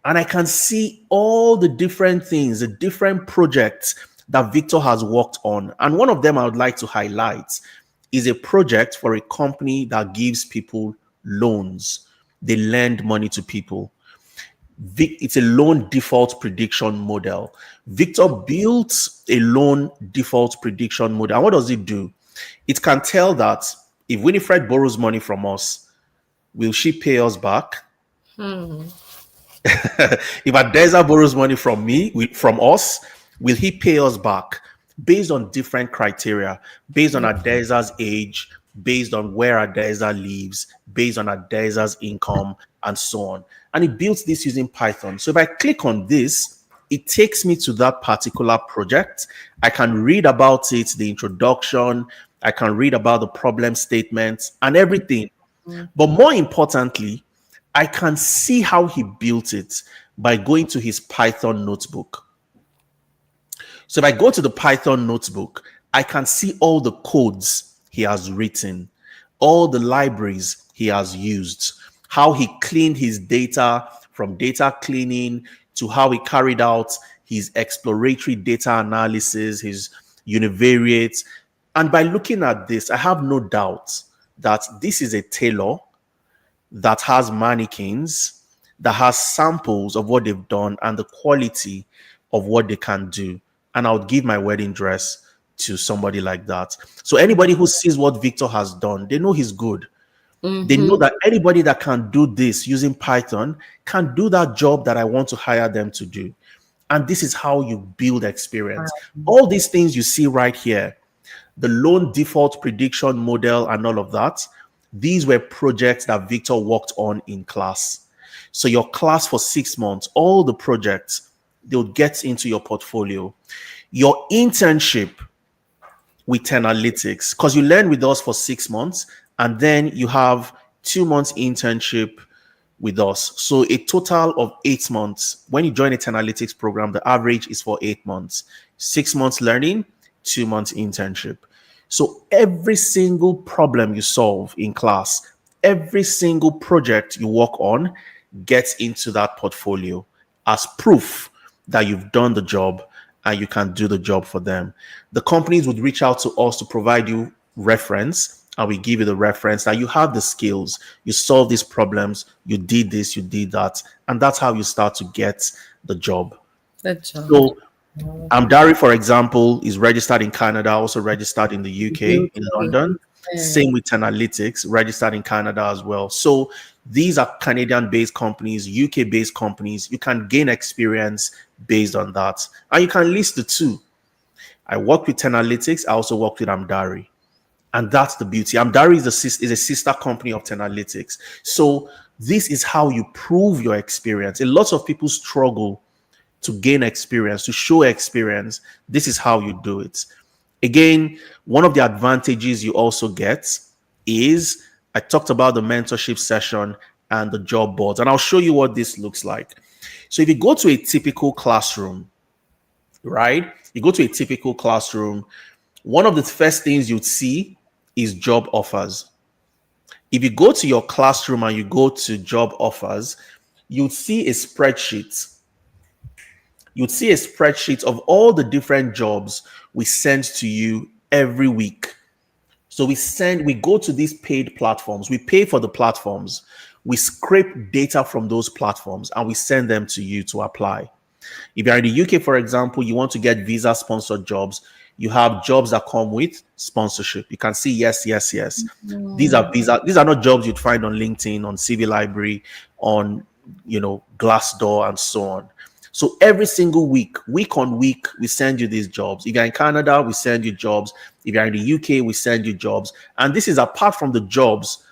And I can see all the different things, the different projects that Victor has worked on. And one of them I would like to highlight is a project for a company that gives people loans. They lend money to people. It's a loan default prediction model. Victor built a loan default prediction model. And what does it do? It can tell that if Winifred borrows money from us, Will she pay us back? Hmm. If Adeiza borrows money from me, from us, will he pay us back based on different criteria, based on Adeiza's age, based on where Adeiza lives, based on Adeiza's income, and so on. And he built this using Python. So if I click on this, it takes me to that particular project. I can read about it, the introduction, I can read about the problem statements and everything. But more importantly, I can see how he built it by going to his Python notebook. So if I go to the Python notebook, I can see all the codes he has written, all the libraries he has used, how he cleaned his data from data cleaning to how he carried out his exploratory data analysis, his univariates. And by looking at this, I have no doubt that this is a tailor that has mannequins, that has samples of what they've done and the quality of what they can do. And I would give my wedding dress to somebody like that. So anybody who sees what Victor has done, they know he's good. They know Mm-hmm. that anybody that can do this using Python can do that job that I want to hire them to do. And this is how you build experience. All these things you see right here, the loan default prediction model and all of that, these were projects that Victor worked on in class. So your class for 6 months, all the projects, they'll get into your portfolio. Your internship with Analytics, because you learn with us for 6 months, and then you have 2 months internship with us. So a total of 8 months. When you join a Analytics program, the average is for 8 months. 6 months learning, 2 months internship. So every single problem you solve in class, every single project you work on gets into that portfolio as proof that you've done the job and you can do the job for them. The companies would reach out to us to provide you reference, and we give you the reference that you have the skills, you solve these problems, you did this, you did that, and that's how you start to get the job. Good job. So Amdari, for example, is registered in Canada, also registered in the UK, in Okay. London. Same with Analytics, registered in Canada as well. So these are Canadian-based companies, UK-based companies. You can gain experience based on that. And you can list the two. I work with Analytics. I also work with Amdari. And that's the beauty. Amdari is a sister company of Analytics. So this is how you prove your experience. A lot of people struggle to gain experience, to show experience. This is how you do it. Again, one of the advantages you also get is I talked about the mentorship session and the job boards, and I'll show you what this looks like. So if you go to a typical classroom, right? You go to a typical classroom, one of the first things you'd see is job offers. If you go to your classroom and you go to job offers, you'd see a spreadsheet. You'd see a spreadsheet of all the different jobs we send to you every week. So we go to these paid platforms, we pay for the platforms, we scrape data from those platforms, and we send them to you to apply. If you're in the UK, for example, you want to get visa sponsored jobs, you have jobs that come with sponsorship. You can see yes, yes, yes. These are not jobs you'd find on LinkedIn, on CV Library, on Glassdoor, and so on. So every single week on week, we send you these jobs. If you're in Canada, we send you jobs. If you're in the UK, we send you jobs. And this is apart from the jobs,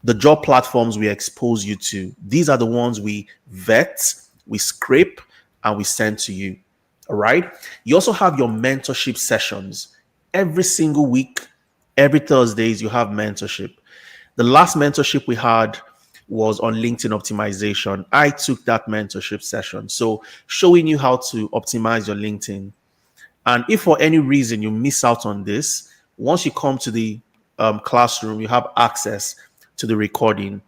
the job platforms we expose you to. These are the ones we vet, we scrape, and we send to you. All right. You also have your mentorship sessions every single week. Every Thursdays, you have mentorship. The last mentorship we had was on LinkedIn optimization. I took that mentorship session. So showing you how to optimize your LinkedIn. And if for any reason you miss out on this, once you come to the classroom, you have access to the recording.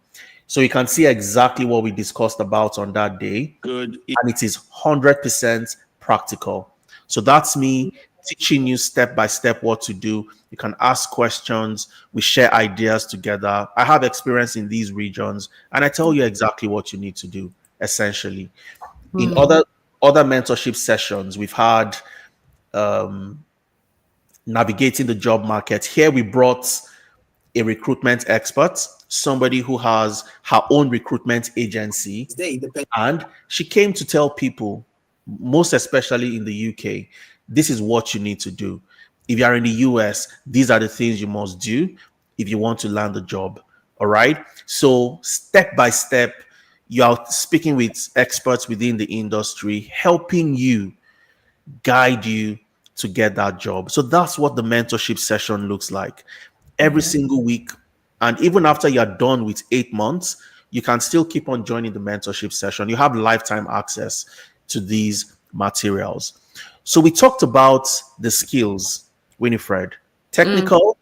So you can see exactly what we discussed about on that day. Good. And it is 100% practical. So that's me teaching you step by step what to do. You can ask questions. We share ideas together. I have experience in these regions, and I tell you exactly what you need to do, essentially. In other mentorship sessions, we've had navigating the job market. Here we brought a recruitment expert. somebody who has her own recruitment agency, and she came to tell people, most especially in the UK, this is what you need to do. If you are in the US, these are the things you must do if you want to land a job. All right. So, step by step, you are speaking with experts within the industry, helping you, guide you to get that job. So, that's what the mentorship session looks like every single week. And even after you're done with 8 months, you can still keep on joining the mentorship session. You have lifetime access to these materials. So we talked about the skills, Winifred, Mm. technical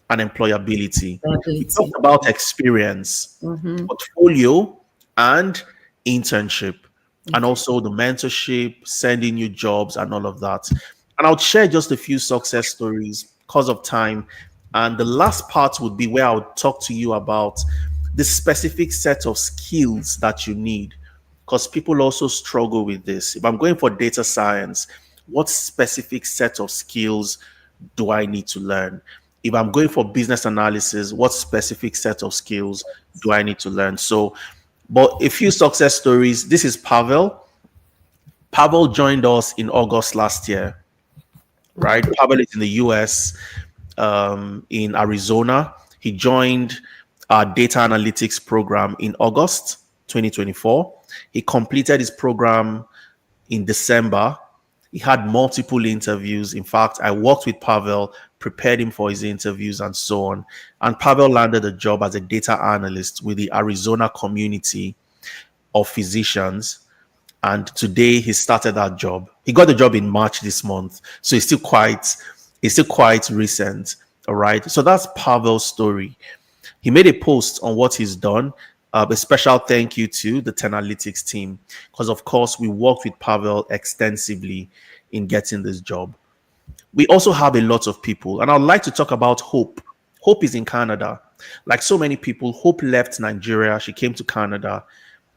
and employability. We talked Ability. about experience, Mm-hmm. portfolio, and internship, and also the mentorship, sending you jobs, and all of that. And I'll share just a few success stories because of time. And the last part would be where I'll talk to you about the specific set of skills that you need, because people also struggle with this. If I'm going for data science, what specific set of skills do I need to learn? If I'm going for business analysis, what specific set of skills do I need to learn? So, but a few success stories. This is Pavel. Pavel joined us in August last year, right? Pavel is in the US, in Arizona. He joined our data analytics program in August 2024. He completed his program in December. He had multiple interviews. In fact, I worked with Pavel, prepared him for his interviews, and so on. And Pavel landed a job as a data analyst with the Arizona community of physicians. And today he started that job. He got the job in March this month. So it's still quite recent. All right. So that's Pavel's story. He made a post on what he's done. A special thank you to the Tenalytics team, because of course we worked with Pavel extensively in getting this job. We also have a lot of people, and I'd like to talk about Hope. Hope is in Canada. Like so many people, Hope left Nigeria. She came to Canada.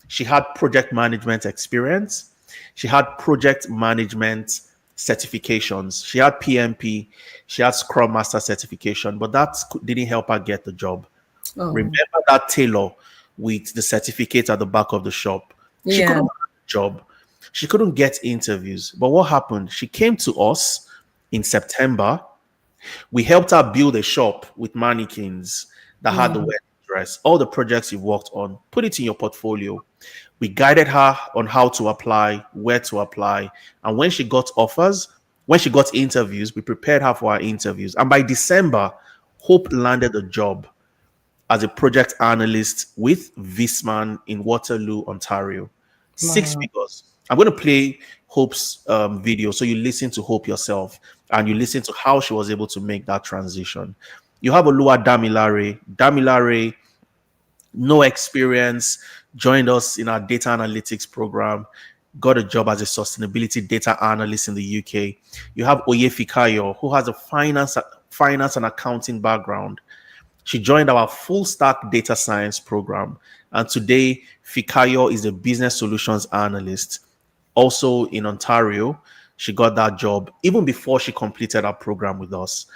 She had project management experience. She had project management certifications. She had PMP. She had Scrum Master certification, but that didn't help her get the job. Oh, Remember that tailor with the certificate at the back of the shop? She yeah. couldn't get a job. She couldn't get interviews. But what happened? She came to us in September. We helped her build a shop with mannequins that had the Wow. wedding dress, all the projects you've worked on. Put it in your portfolio. We guided her on how to apply, where to apply. And when she got offers, when she got interviews, we prepared her for her interviews. And by December, Hope landed a job as a project analyst with Visman in Waterloo, Ontario. Six Wow. figures. I'm going to play Hope's video so you listen to Hope yourself and you listen to how she was able to make that transition. You have Olua Damilare. Damilare, no experience, joined us in our data analytics program, got a job as a sustainability data analyst in the UK. You have Oyefikayo, who has a finance and accounting background. She joined our full stack data science program. And today, Fikayo is a business solutions analyst. Also in Ontario, she got that job even before she completed her program with us.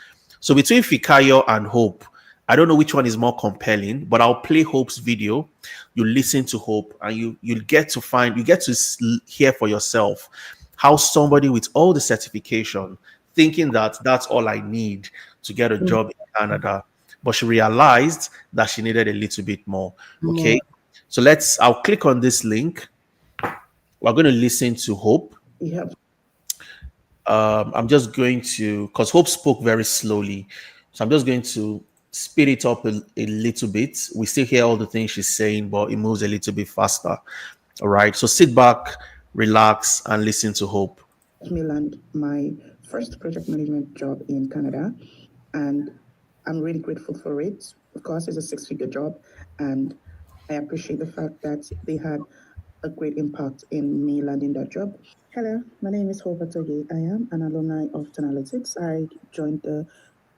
So between Fikayo and Hope, I don't know which one is more compelling, but I'll play Hope's video. You listen to Hope, and you get to hear for yourself how somebody with all the certification, thinking that that's all I need to get a Mm. job in Canada, but she realized that she needed a little bit more. More. Okay, so I'll click on this link. We're going to listen to Hope. I'm just going to, because Hope spoke very slowly. So I'm just going to speed it up a little bit. We still hear all the things she's saying, but it moves a little bit faster. All right. So sit back, relax, and listen to Hope. Me land my first project management job in Canada, and I'm really grateful for it. Of course, it's a six-figure job, and I appreciate the fact that they had a great impact in me landing that job. Hello, my name is Hope Atoge. I am an alumni of Analytics. I joined the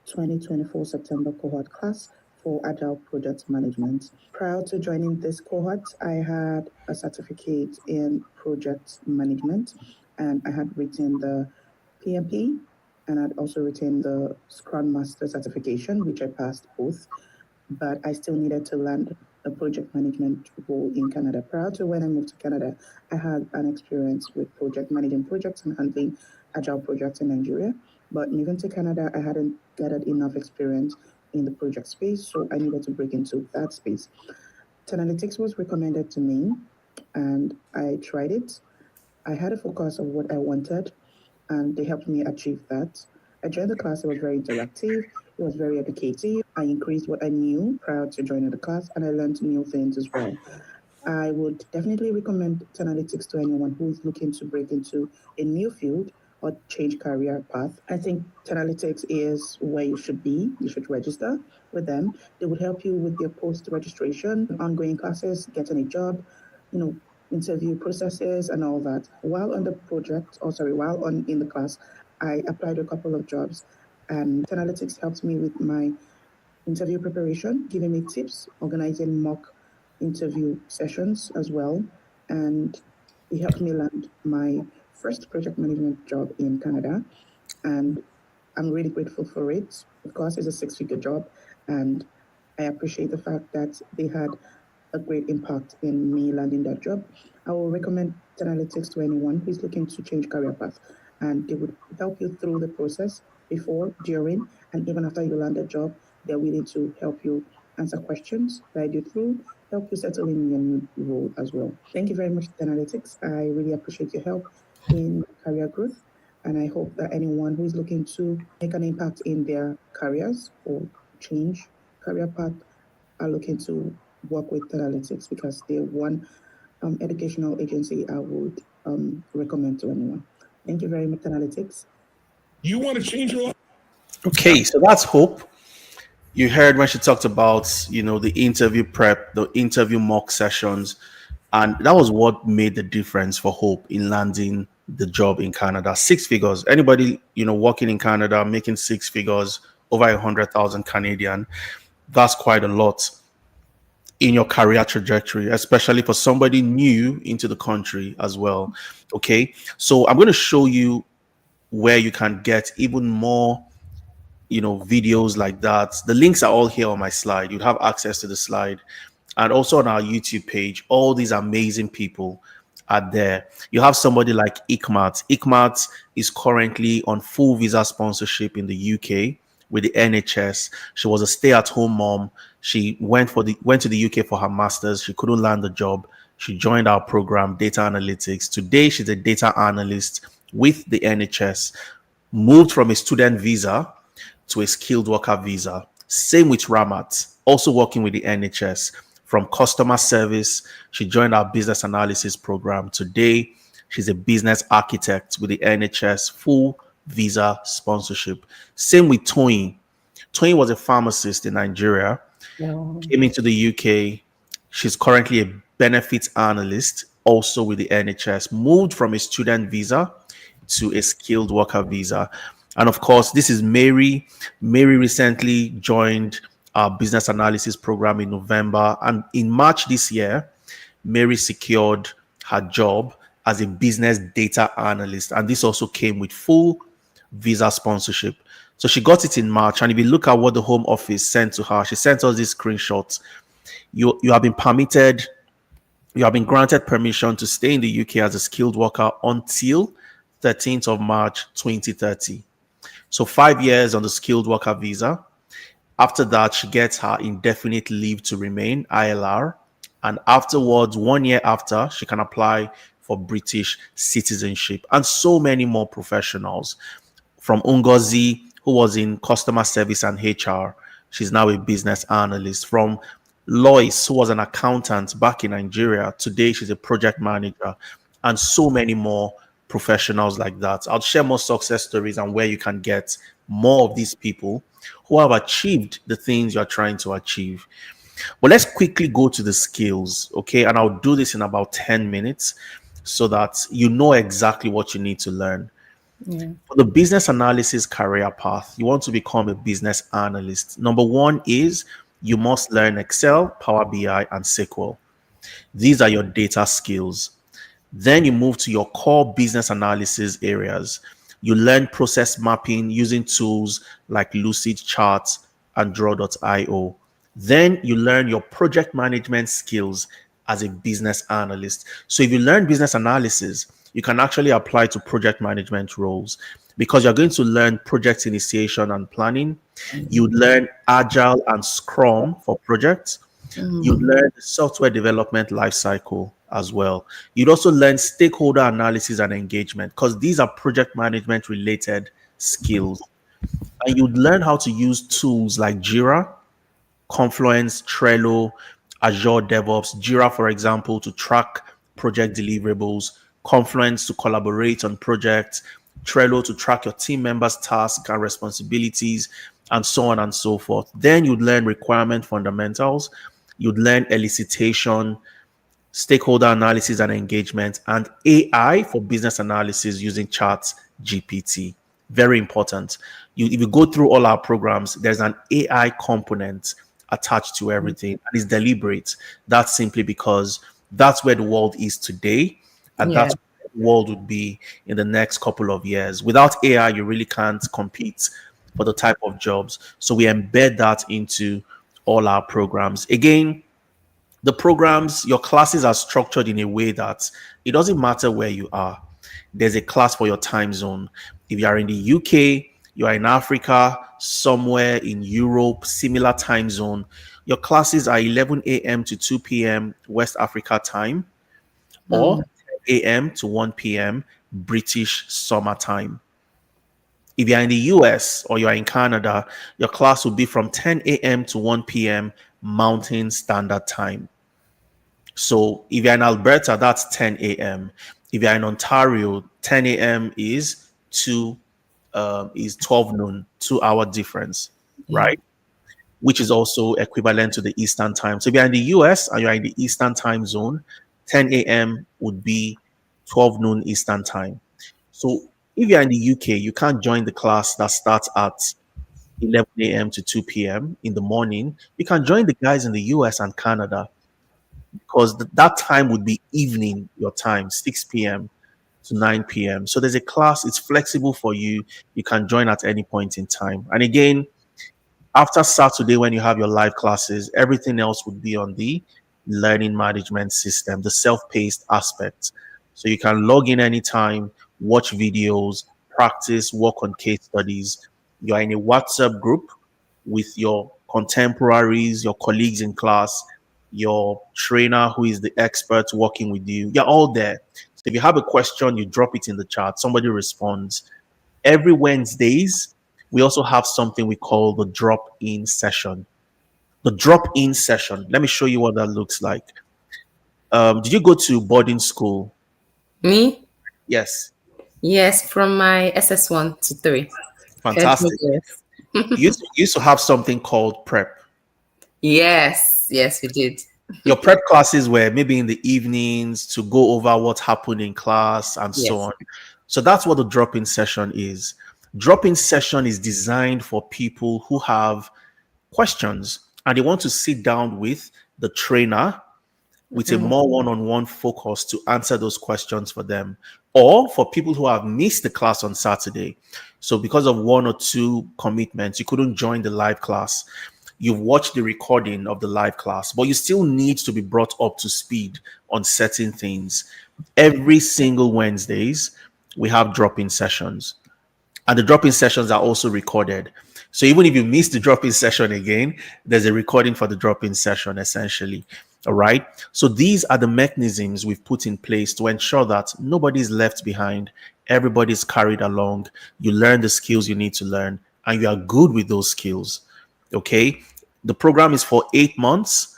2024 September cohort class for Agile Project Management. Prior to joining this cohort, I had a certificate in project management, and I had written the PMP, and I'd also written the Scrum Master certification, which I passed both. but I still needed to land a project management role in Canada. Prior to when I moved to Canada, I had an experience with project managing projects and handling agile projects in Nigeria. But moving to Canada, I hadn't gathered enough experience in the project space, so I needed to break into that space. Analytics was recommended to me, and I tried it. I had a focus of what I wanted, and they helped me achieve that. I joined the class, it was very interactive, it was very educative. I increased what I knew prior to joining the class, and I learned new things as well. I would definitely recommend analytics to anyone who is looking to break into a new field or change career path. I think analytics is where you should be. You should register with them. They would help you with your post registration, ongoing classes, getting a job, you know, interview processes and all that. While on the project, or sorry, while on in the class, I applied a couple of jobs, and analytics helped me with my interview preparation, giving me tips, organizing mock interview sessions as well. And it helped me land my first project management job in Canada. And I'm really grateful for it. Of course, it's a six-figure job. And I appreciate the fact that they had a great impact in me landing that job. I will recommend analytics to anyone who is looking to change career path, and they would help you through the process before, during, and even after you land a job. They're willing to help you answer questions, guide you through, help you settle in your new role as well. Thank you very much, analytics. I really appreciate your help in career growth, and I hope that anyone who is looking to make an impact in their careers or change career path are looking to work with analytics, because they're one educational agency I would recommend to anyone. Thank you very much, analytics. You want to change your life? Okay, so that's Hope. You heard when she talked about, the interview prep, the interview mock sessions, and that was what made the difference for Hope in landing the job in Canada. Six figures. Anybody, working in Canada, making six figures, over 100,000 Canadian, that's quite a lot in your career trajectory, especially for somebody new into the country as well. Okay, so I'm going to show you where you can get even more, videos like that. The links are all here on my slide. You'd have access to the slide, and also on our YouTube page. All these amazing people are there. You have somebody like Ikmat. Ikmat is currently on full visa sponsorship in the UK with the NHS. She was a stay-at-home mom. She went to the UK for her masters. She couldn't land the job. She joined our program, data analytics. Today, she's a data analyst with the NHS. Moved from a student visa to a skilled worker visa. Same with Ramat, also working with the NHS. From customer service, she joined our business analysis program. Today, she's a business architect with the NHS, full visa sponsorship. Same with Toyin. Toyin was a pharmacist in Nigeria, came into the UK. She's currently a benefits analyst, also with the NHS, moved from a student visa to a skilled worker visa. And of course, this is Mary. Mary recently joined our business analysis program in November. And in March this year, Mary secured her job as a business data analyst. And this also came with full visa sponsorship. So she got it in March. And if you look at what the Home Office sent to her, she sent us these screenshots. You have been permitted, you have been granted permission to stay in the UK as a skilled worker until 13th of March 2030. So 5 years on the skilled worker visa. After that, she gets her indefinite leave to remain, ILR. And afterwards, 1 year after, she can apply for British citizenship. And so many more professionals. From Ungozi, who was in customer service and HR, she's now a business analyst. From Lois, who was an accountant back in Nigeria, today she's a project manager. And so many more professionals like that. I'll share more success stories and where you can get more of these people who have achieved the things you're trying to achieve. But let's quickly go to the skills, okay? And I'll do this in about 10 minutes so that you know exactly what you need to learn. Yeah. For the business analysis career path, you want to become a business analyst. Number one is you must learn Excel, Power BI, and SQL. These are your data skills. Then you move to your core business analysis areas. You learn process mapping using tools like Lucid Charts and Draw.io. Then you learn your project management skills as a business analyst. So if you learn business analysis, you can actually apply to project management roles because you're going to learn project initiation and planning. You learn agile and scrum for projects. You'd learn the software development lifecycle as well. You'd also learn stakeholder analysis and engagement because these are project management related skills. And you'd learn how to use tools like Jira, Confluence, Trello, Azure DevOps, Jira, for example, to track project deliverables, Confluence to collaborate on projects, Trello to track your team members' tasks and responsibilities, and so on and so forth. Then you'd learn requirement fundamentals, you'd learn elicitation, stakeholder analysis and engagement, and AI for business analysis using Charts GPT. Very important. If you go through all our programs, there's an AI component attached to everything, and it's deliberate. That's simply because that's where the world is today, and Yeah. that's where the world would be in the next couple of years. Without AI, you really can't compete for the type of jobs. So we embed that into all our programs. Again, the programs, your classes are structured in a way that it doesn't matter where you are. There's a class for your time zone. If you are in the UK, you are in Africa, somewhere in Europe, similar time zone, your classes are 11 a.m. to 2 p.m. West Africa time or 10 a.m. to 1 p.m. British summer time. If you're in the US or you're in Canada, your class will be from 10 a.m. to 1 p.m. Mountain Standard Time. So if you're in Alberta, that's 10 a.m. If you're in Ontario, 10 a.m. is 12 noon, 2 hour difference, Yeah. right? Which is also equivalent to the Eastern time. So if you're in the US and you're in the Eastern time zone, 10 a.m. would be 12 noon Eastern time. So if you're in the UK, you can't join the class that starts at 11 a.m. to 2 p.m. in the morning. You can join the guys in the US and Canada because that time would be evening your time, 6 p.m. to 9 p.m. So there's a class, it's flexible for you. You can join at any point in time. And again, after Saturday, when you have your live classes, everything else would be on the learning management system, the self-paced aspect. So you can log in anytime, watch videos, practice, work on case studies. You're in a WhatsApp group with your contemporaries, your colleagues in class, your trainer who is the expert working with you. You're all there. So if you have a question, you drop it in the chat, somebody responds. Every Wednesdays, we also have something we call the drop in session. The drop in session, let me show you what that looks like. Did you go to boarding school? Me? Yes. Yes, from my SS1 to 3. Fantastic. Yes. You used to have something called prep. Yes, we did. Your prep classes were maybe in the evenings to go over what happened in class and so Yes. on. So that's what the drop in session is. Drop in session is designed for people who have questions and they want to sit down with the trainer with a more one-on-one focus to answer those questions for them, or for people who have missed the class on Saturday. So because of one or two commitments, you couldn't join the live class. You've watched the recording of the live class, but you still need to be brought up to speed on certain things. Every single Wednesdays, we have drop-in sessions. And the drop-in sessions are also recorded. So even if you miss the drop-in session again, there's a recording for the drop-in session essentially. All right. So these are the mechanisms we've put in place to ensure that nobody's left behind. Everybody's carried along. You learn the skills you need to learn and you are good with those skills. Okay. The program is for 8 months,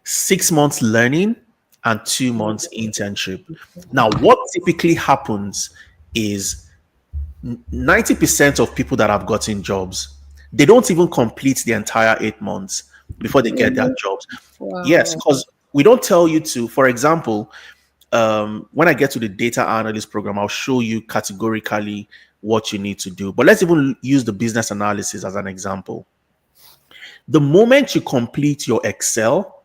6 months learning, and 2 months internship. Now, what typically happens is 90% of people that have gotten jobs, they don't even complete the entire 8 months before they get their jobs. Yes, Wow. because we don't tell you to, for example, when I get to the data analyst program, I'll show you categorically what you need to do. But let's even use the business analysis as an example. The moment you complete your Excel,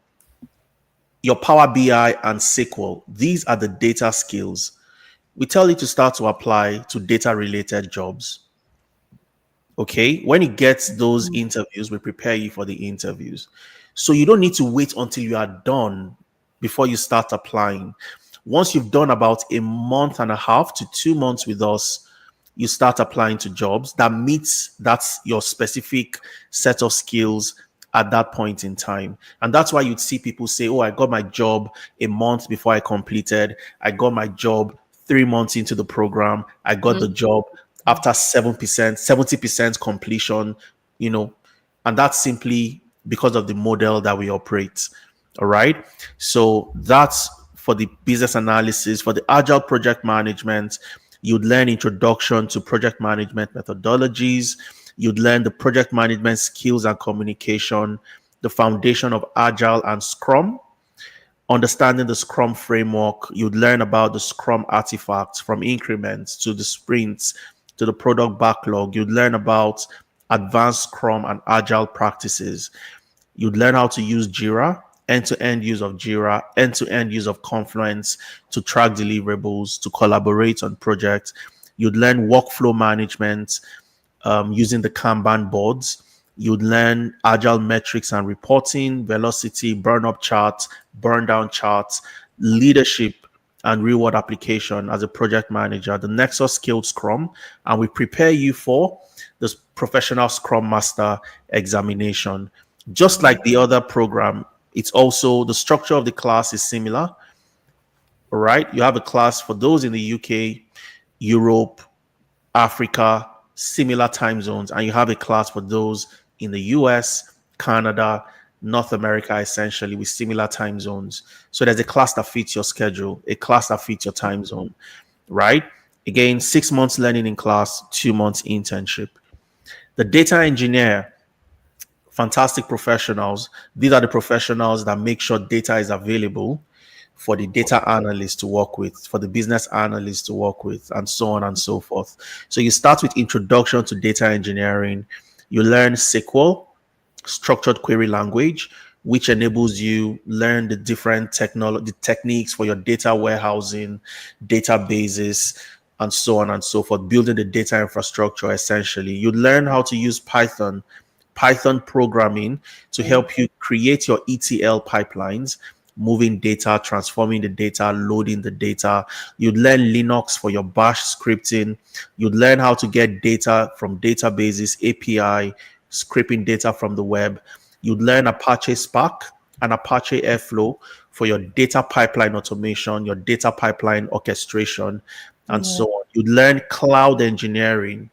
your Power BI, and SQL, these are the data skills. We tell you to start to apply to data related jobs. Okay. When you get those interviews, we prepare you for the interviews. So you don't need to wait until you are done before you start applying. Once you've done about a month and a half to 2 months with us, you start applying to jobs that meets that's your specific set of skills at that point in time. And that's why you'd see people say, oh, I got my job a month before I completed. I got my job 3 months into the program. I got the Mhm. job after 7%, 70% completion, you know, and that's simply because of the model that we operate. All right. So that's for the business analysis. For the agile project management, you'd learn introduction to project management methodologies. You'd learn the project management skills and communication, the foundation of agile and scrum, understanding the scrum framework. You'd learn about the scrum artifacts from increments to the sprints to the product backlog. You'd learn about advanced scrum and agile practices. You'd learn how to use Jira, end-to-end use of Jira, end-to-end use of Confluence to track deliverables, to collaborate on projects. You'd learn workflow management, using the Kanban boards. You'd learn agile metrics and reporting, velocity, burn up charts, burn down charts, leadership and reward application as a project manager, the Nexus Skilled Scrum, and we prepare you for this professional Scrum Master examination. Just like the other program, it's also the structure of the class is similar. All right. You have a class for those in the UK, Europe, Africa, similar time zones, and you have a class for those in the US, Canada, North America, essentially with similar time zones. So there's a class that fits your schedule, a class that fits your time zone, right? Again, 6 months learning in class, 2 months internship. The data engineer, fantastic professionals. These are the professionals that make sure data is available for the data analyst to work with, for the business analyst to work with, and so on and so forth. So you start with introduction to data engineering. You learn SQL, structured query language, which enables you learn the different technology techniques for your data warehousing, databases, and so on and so forth, building the data infrastructure essentially. You learn how to use Python programming to help you create your ETL pipelines, moving data, transforming the data, loading the data. You'd learn Linux for your bash scripting. You'd learn how to get data from databases, API, scraping data from the web. You'd learn Apache Spark and Apache Airflow for your data pipeline automation, your data pipeline orchestration, and Yeah. so on. You'd learn cloud engineering.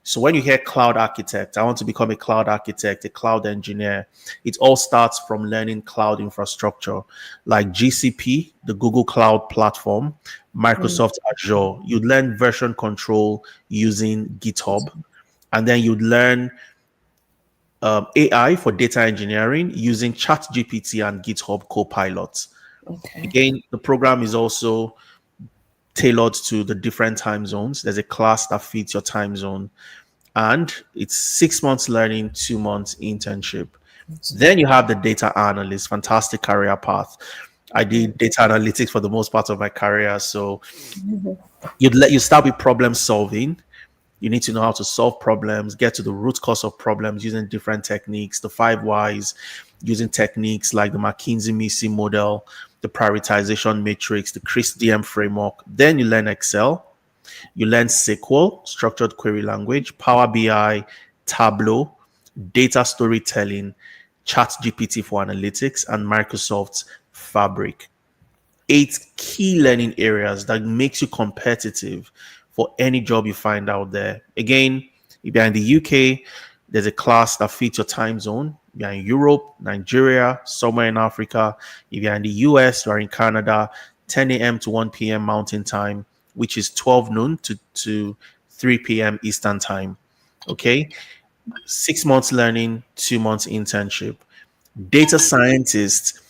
So when you hear cloud architect, I want to become a cloud architect, a cloud engineer, it all starts from learning cloud infrastructure like GCP, the Google Cloud Platform, Mm. Microsoft Azure. You'd learn version control using GitHub, and then you'd learn AI for data engineering using ChatGPT and GitHub Copilot. Okay. Again, the program is also tailored to the different time zones. There's a class that fits your time zone, and it's 6 months learning, 2 months internship. Then you have the data analyst, fantastic career path. I did data analytics for the most part of my career. So you start with problem solving. You need to know how to solve problems, get to the root cause of problems using different techniques, the 5 whys, using techniques like the McKinsey-Macy model, the prioritization matrix, the CRISP-DM framework. Then you learn Excel, you learn SQL, structured query language, Power BI, Tableau, data storytelling, ChatGPT for analytics, and Microsoft Fabric. 8 key learning areas that makes you competitive for any job you find out there. Again, if you're in the UK, there's a class that fits your time zone. If you're in Europe, Nigeria, somewhere in Africa. If you're in the US, you're in Canada, 10 a.m. to 1 p.m. Mountain Time, which is 12 noon to 3 p.m. Eastern Time. Okay. 6 months learning, 2 months internship. Data scientist,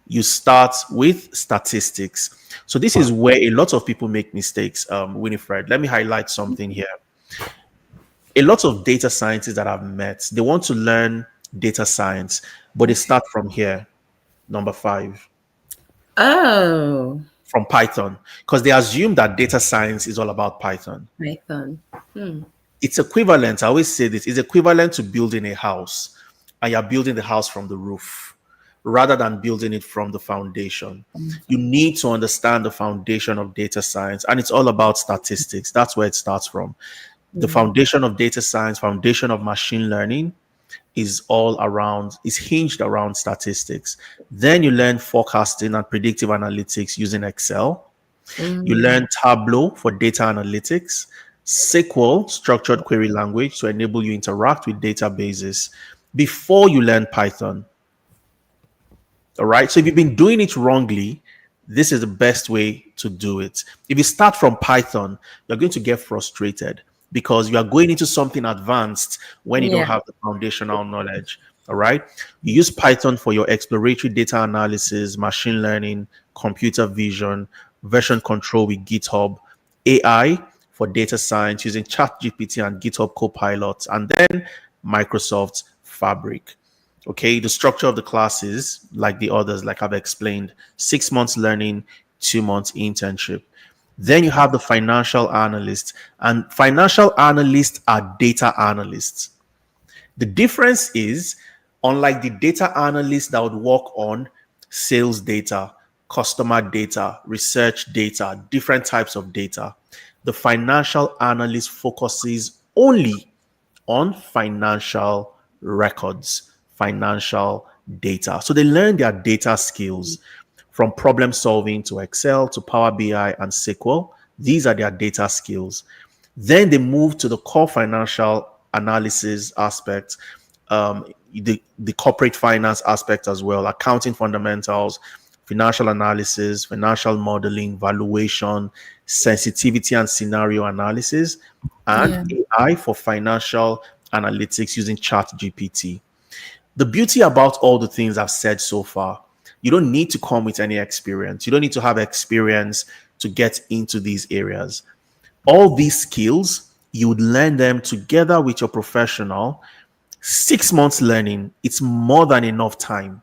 you start with statistics. So this is where a lot of people make mistakes, Winifred. Let me highlight something here. A lot of data scientists that I've met, they want to learn data science, but they Okay. start from here, number 5, Oh, from Python, because they assume that data science is all about Python. Python. Hmm. It's equivalent. I always say this, it's equivalent to building a house, and you're building the house from the roof rather than building it from the foundation. You need to understand the foundation of data science, and it's all about statistics. That's where it starts from. The foundation of data science, foundation of machine learning is all around, is hinged around statistics. Then you learn forecasting and predictive analytics using Excel. You Mm. learn Tableau for data analytics, SQL, structured query language, to enable you interact with databases before you learn Python. All right. So if you've been doing it wrongly, this is the best way to do it. If you start from Python, you're going to get frustrated because you are going into something advanced when you don't Yeah. have the foundational knowledge. All right. You use Python for your exploratory data analysis, machine learning, computer vision, version control with GitHub, AI for data science using ChatGPT and GitHub Copilot, and then Microsoft Fabric. Okay, the structure of the classes, like the others, like I've explained, 6 months learning, 2 months internship. Then you have the financial analyst, and financial analysts are data analysts. The difference is, unlike the data analyst that would work on sales data, customer data, research data, different types of data, the financial analyst focuses only on financial records, financial data. So they learn their data skills from problem solving to Excel to Power BI and SQL. These are their data skills. Then they move to the core financial analysis aspect, the corporate finance aspect as well, accounting fundamentals, financial analysis, financial modeling, valuation, sensitivity and scenario analysis, and Yeah. AI for financial analytics using ChatGPT. The beauty about all the things I've said so far, you don't need to come with any experience. You don't need to have experience to get into these areas. All these skills, you would learn them together with your professional. 6 months learning, it's more than enough time.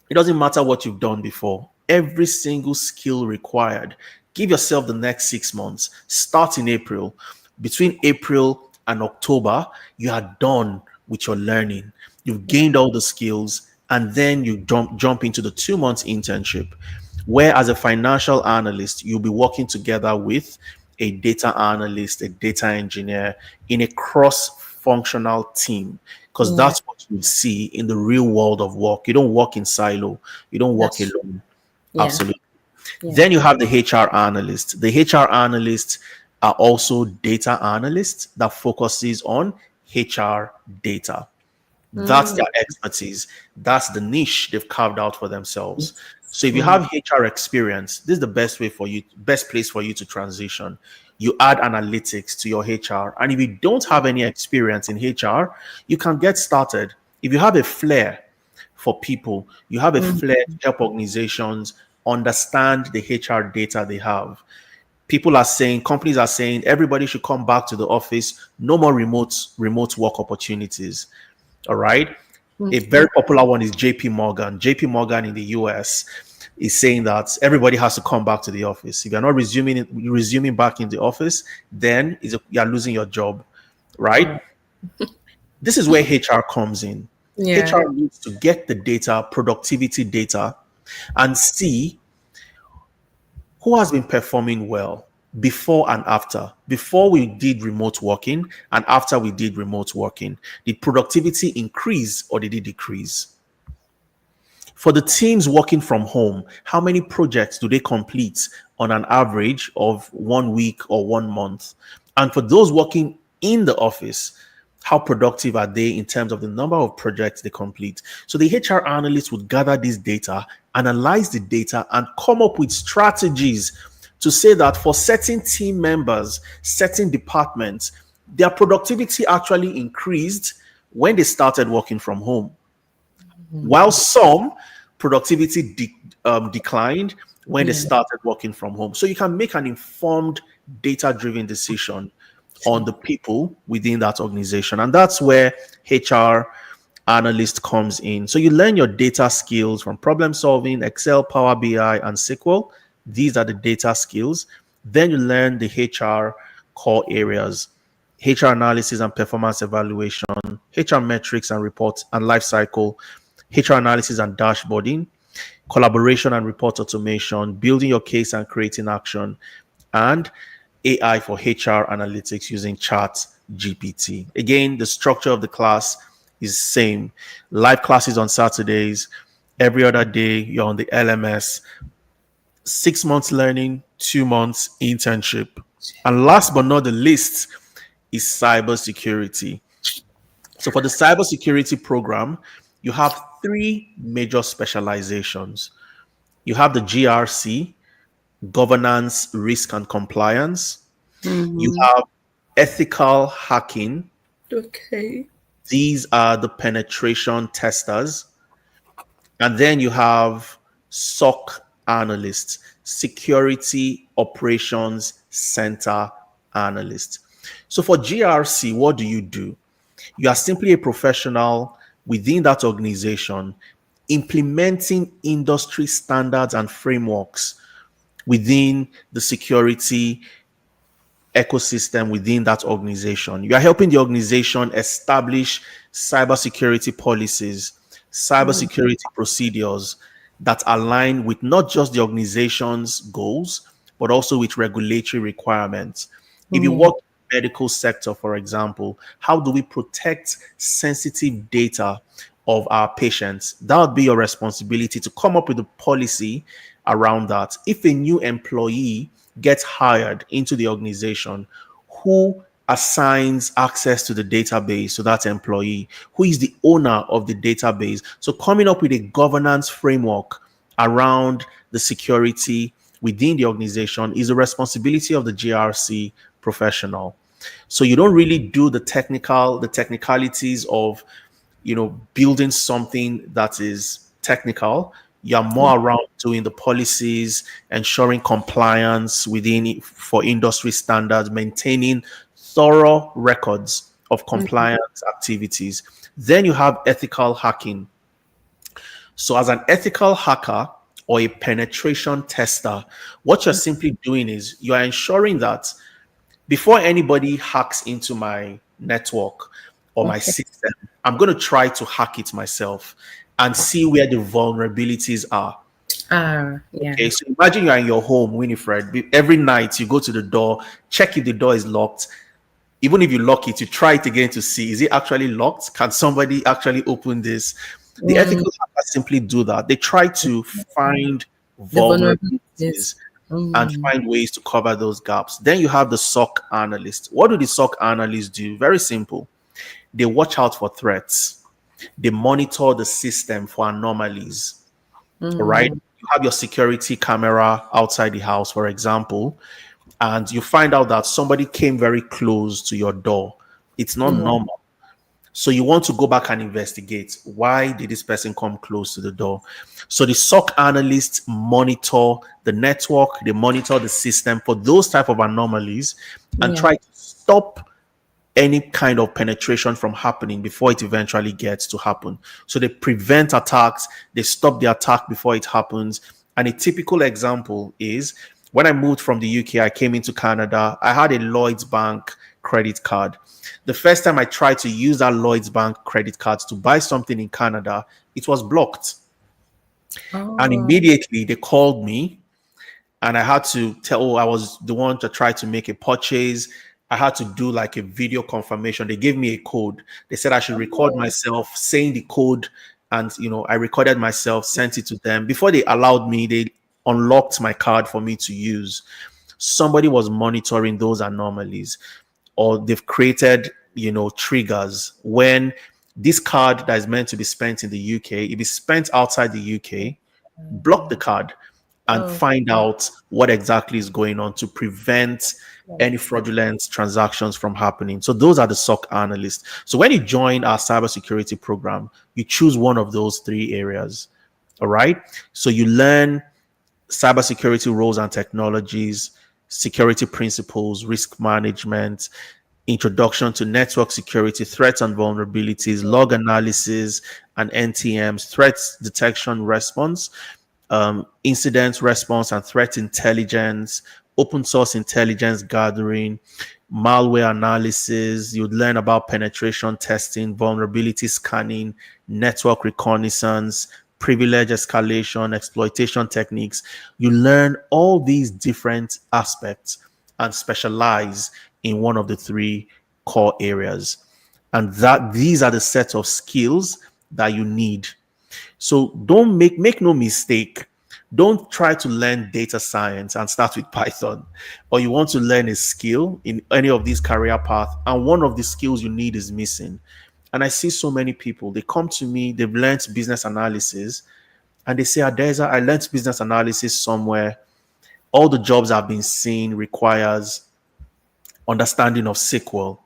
It doesn't matter what you've done before. Every single skill required. Give yourself the next 6 months. Start in April. Between April and October, you are done with your learning. You've gained all the skills, and then you jump into the 2 months internship, where as a financial analyst, you'll be working together with a data analyst, a data engineer in a cross-functional team, because Yeah. that's what you see in the real world of work. You don't work in silo. You don't work That's true. alone. Yeah. Absolutely. Yeah. Then you have the HR analyst. The HR analysts are also data analysts that focuses on HR data. That's Mm. their expertise. That's the niche they've carved out for themselves. So if you Mm. have HR experience, this is the best way for you, best place for you to transition. You add analytics to your HR. And if you don't have any experience in HR, you can get started. If you have a flair for people, you have a Mm. flair to help organizations understand the HR data they have. People are saying, companies are saying everybody should come back to the office, no more remote work opportunities. All right. A very Mm. popular one is JP Morgan. JP Morgan in the US is saying that everybody has to come back to the office. If you're not resuming back in the office, then you're losing your job. Right. Wow. This is where HR comes in. Yeah. HR needs to get the data, productivity data, and see who has been performing well before and after. Before we did remote working and after we did remote working, did productivity increase or did it decrease? For the teams working from home, how many projects do they complete on an average of 1 week or 1 month? And for those working in the office, how productive are they in terms of the number of projects they complete? So the HR analyst would gather this data, analyze the data, and come up with strategies to say that for certain team members, certain departments, their productivity actually increased when they started working from home, while some productivity declined when they Yeah. started working from home. So you can make an informed, data driven decision on True. the people within that organization. And that's where HR analyst comes in. So you learn your data skills from problem solving, Excel, Power BI, and SQL. These are the data skills. Then you learn the HR core areas: HR analysis and performance evaluation, HR metrics and reports and life cycle, HR analysis and dashboarding, collaboration and report automation, building your case and creating action, and AI for HR analytics using Chat GPT. Again, the structure of the class is same. Live classes on Saturdays. Every other day, you're on the LMS. 6 months learning, 2 months internship. And last but not the least is cybersecurity. So for the cybersecurity program, you have three major specializations. You have the GRC, governance, risk, and compliance. You Mm-hmm. have ethical hacking. Okay. These are the penetration testers. And then you have SOC analysts, security operations center analyst. So for GRC, what do you do? You are simply a professional within that organization implementing industry standards and frameworks within the security ecosystem within that organization. You are helping the organization establish cybersecurity policies, Mm-hmm. cybersecurity procedures that align with not just the organization's goals, but also with regulatory requirements. If you Yeah. work in the medical sector, for example, how do we protect sensitive data of our patients? That would be your responsibility to come up with a policy around that. If a new employee gets hired into the organization, who assigns access to the database to that employee? Who is the owner of the database? So coming up with a governance framework around the security within the organization is a responsibility of the GRC professional. So you don't really do the technicalities of building something that is technical. You're more around doing the policies, ensuring compliance within for industry standards, maintaining thorough records of Mm-hmm. compliance activities. Then you have ethical hacking. So as an ethical hacker or a penetration tester, what you're simply doing is you are ensuring that before anybody hacks into my network or my Okay. system, I'm going to try to hack it myself and see where the vulnerabilities are. Yeah. Okay, so imagine you're in your home, Winifred. Every night you go to the door, check if the door is locked. Even if you lock it, you try it again to see, is it actually locked? Can somebody actually open this? The Mm. ethical hackers simply do that. They try to find The vulnerabilities. vulnerabilities and Mm. find ways to cover those gaps. Then you have the SOC analyst. What do the SOC analysts do? Very simple. They watch out for threats. They monitor the system for anomalies. All right. Mm. You have your security camera outside the house, for example, and you find out that somebody came very close to your door. It's not Yeah. normal. So you want to go back and investigate, why did this person come close to the door? So the SOC analysts monitor the network, they monitor the system for those type of anomalies and Yeah. try to stop any kind of penetration from happening before it eventually gets to happen. So they prevent attacks, they stop the attack before it happens. And a typical example is when I moved from the UK, I came into Canada, I had a Lloyd's Bank credit card. The first time I tried to use that Lloyd's Bank credit card to buy something in Canada, it was blocked. And Oh. immediately they called me and I had to tell, I was the one to try to make a purchase. I had to do like a video confirmation. They gave me a code. They said I should record Oh. myself saying the code. And, I recorded myself, sent it to them. Before they allowed me, they unlocked my card for me to use. Somebody was monitoring those anomalies, or they've created, triggers when this card that is meant to be spent in the UK, if it's spent outside the UK, block the card and Oh. find out what exactly is going on to prevent any fraudulent transactions from happening. So those are the SOC analysts. So when you join our cybersecurity program, you choose one of those three areas. All right. So you learn cybersecurity roles and technologies, security principles, risk management, introduction to network security, threats and vulnerabilities, log analysis and NTMs, threats detection response, incident response and threat intelligence, open source intelligence gathering, malware analysis. You'd learn about penetration testing, vulnerability scanning, network reconnaissance, privilege escalation, exploitation techniques. You learn all these different aspects and specialize in one of the three core areas. And that these are the set of skills that you need. So don't make no mistake. Don't try to learn data science and start with Python, or you want to learn a skill in any of these career paths, and one of the skills you need is missing. And I see so many people, they come to me, they've learned business analysis, and they say, Adeiza, I learned business analysis somewhere. All the jobs I've been seeing requires understanding of SQL,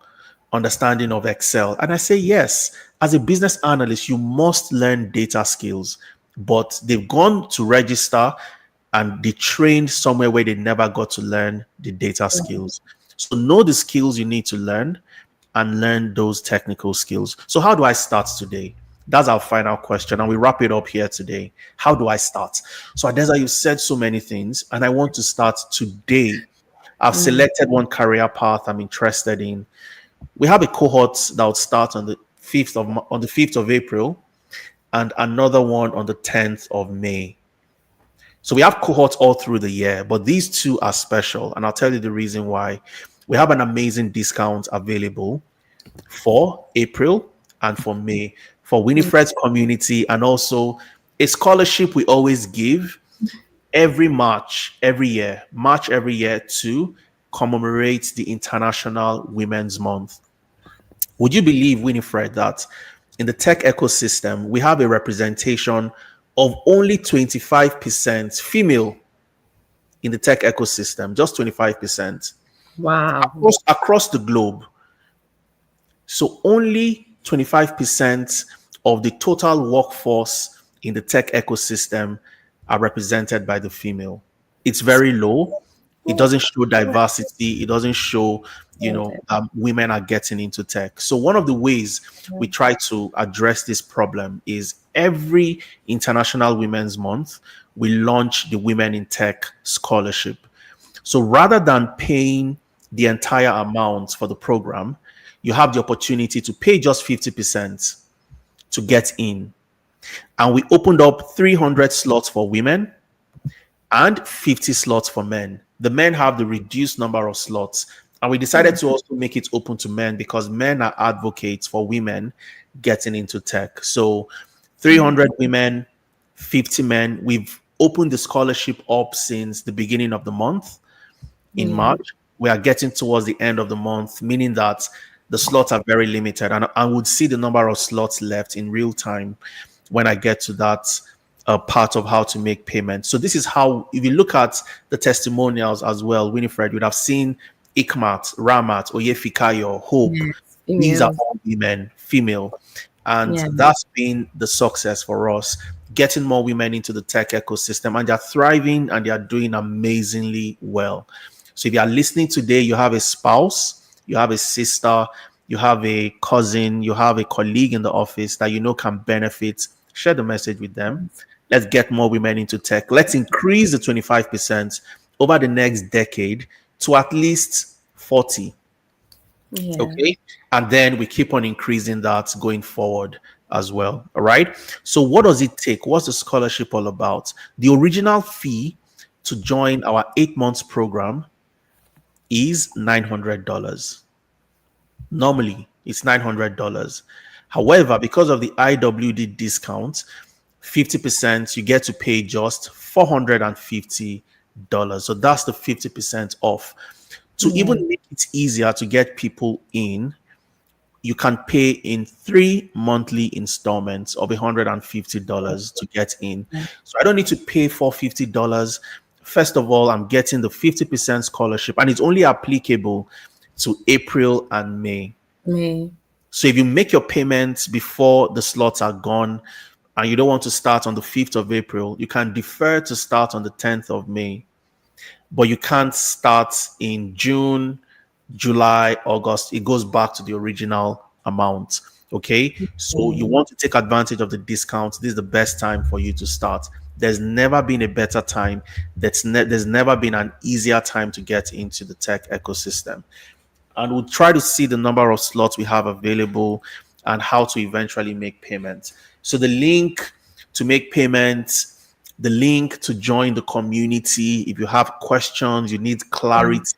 understanding of Excel. And I say, yes, as a business analyst, you must learn data skills, but they've gone to register and they trained somewhere where they never got to learn the data skills. So know the skills you need to learn and learn those technical skills. So how do I start today? That's our final question, and we wrap it up here today. How do I start? So Adeza, you said so many things, and I want to start today. I've selected one career path I'm interested in. We have a cohort that will start on the 5th of April, and another one on the 10th of May. So we have cohorts all through the year, but these two are special, and I'll tell you the reason why. We have an amazing discount available for April and for May for Winifred's community, and also a scholarship we always give every March every year to commemorate the International Women's Month. Would you believe, Winifred, that in the tech ecosystem, we have a representation of only 25% female in the tech ecosystem, just 25% Wow. across the globe. So only 25% of the total workforce in the tech ecosystem are represented by the female. It's very low. It doesn't show diversity. It doesn't show, women are getting into tech. So one of the ways we try to address this problem is every International Women's Month, we launch the Women in Tech Scholarship. So rather than paying the entire amount for the program, you have the opportunity to pay just 50% to get in. And we opened up 300 slots for women and 50 slots for men. The men have the reduced number of slots. And we decided to also make it open to men because men are advocates for women getting into tech. So 300 women, 50 men. We've opened the scholarship up since the beginning of the month in March. We are getting towards the end of the month, meaning that the slots are very limited. And I would see the number of slots left in real time when I get to that part of how to make payments. So this is how, if you look at the testimonials as well, Winifred, you'd have seen Ikmat, Ramat, Oyefikayo, Hope. These are all women, female. And that's been the success for us, getting more women into the tech ecosystem, and they're thriving and they're doing amazingly well. So if you are listening today, you have a spouse, you have a sister, you have a cousin, you have a colleague in the office that you know can benefit, share the message with them. Let's get more women into tech. Let's increase the 25% over the next decade to at least 40. Okay. And then we keep on increasing that going forward as well. All right. So what does it take? What's the scholarship all about? The original fee to join our 8 months program is $900. Normally, it's $900. However, because of the IWD discount, 50%, you get to pay just $450. So that's the 50% off. To even make it easier to get people in, you can pay in 3 monthly installments of $150 to get in. So I don't need to pay $450. First of all, I'm getting the 50% scholarship, and it's only applicable to April and May. So if you make your payments before the slots are gone and you don't want to start on the 5th of April, you can defer to start on the 10th of May. But you can't start in June, July, August. It goes back to the original amount. Okay. So you want to take advantage of the discount. This is the best time for you to start. There's never been a better time. There's never been an easier time to get into the tech ecosystem. and we'll try to see the number of slots we have available and how to eventually make payments. So the link to make payments, the link to join the community, if you have questions, you need Mm. clarity,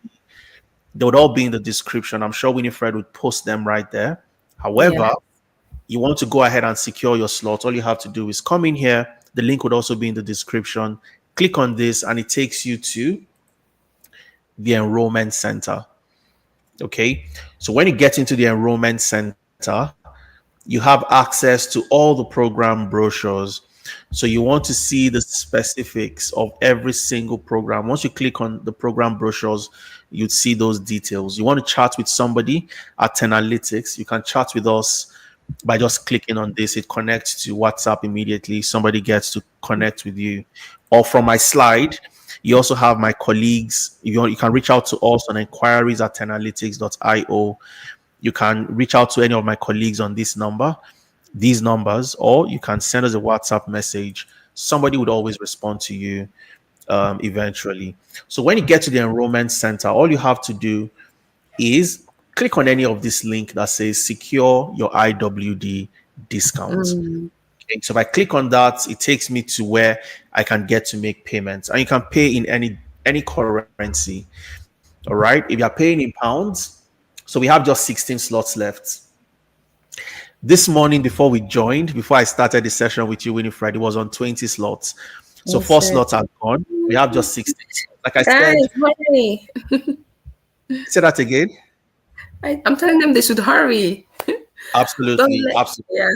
they would all be in the description. I'm sure Winifred would post them right there. Yeah. However, you want to go ahead and secure your slot, all you have to do is come in here. The link would also be in the description. Click on this, and it takes you to the enrollment center. Okay. So when you get into the enrollment center, you have access to all the program brochures. So you want to see the specifics of every single program. Once you click on the program brochures, you'd see those details. You want to chat with somebody at Analytics, you can chat with us by just clicking on this. It connects to WhatsApp immediately. Somebody gets to connect with you. Or from my slide, you also have my colleagues. If you want, you can reach out to us on inquiries at analytics.io. You can reach out to any of my colleagues on these numbers, or you can send us a WhatsApp message. Somebody would always respond to you eventually. So when you get to the enrollment center, all you have to do is click on any of this link that says secure your IWD discount. Mm. Okay, so if I click on that, it takes me to where I can get to make payments, and you can pay in any currency. All right, if you're paying in pounds, so we have just 16 slots left. This morning, before I started the session with you, Winifred, it was on 20 slots. So That's four it. slots are gone. We have just 16 slots. Like I said, Guys, hurry. say that again. I'm telling them they should hurry. Don't Absolutely, let, absolutely. yeah.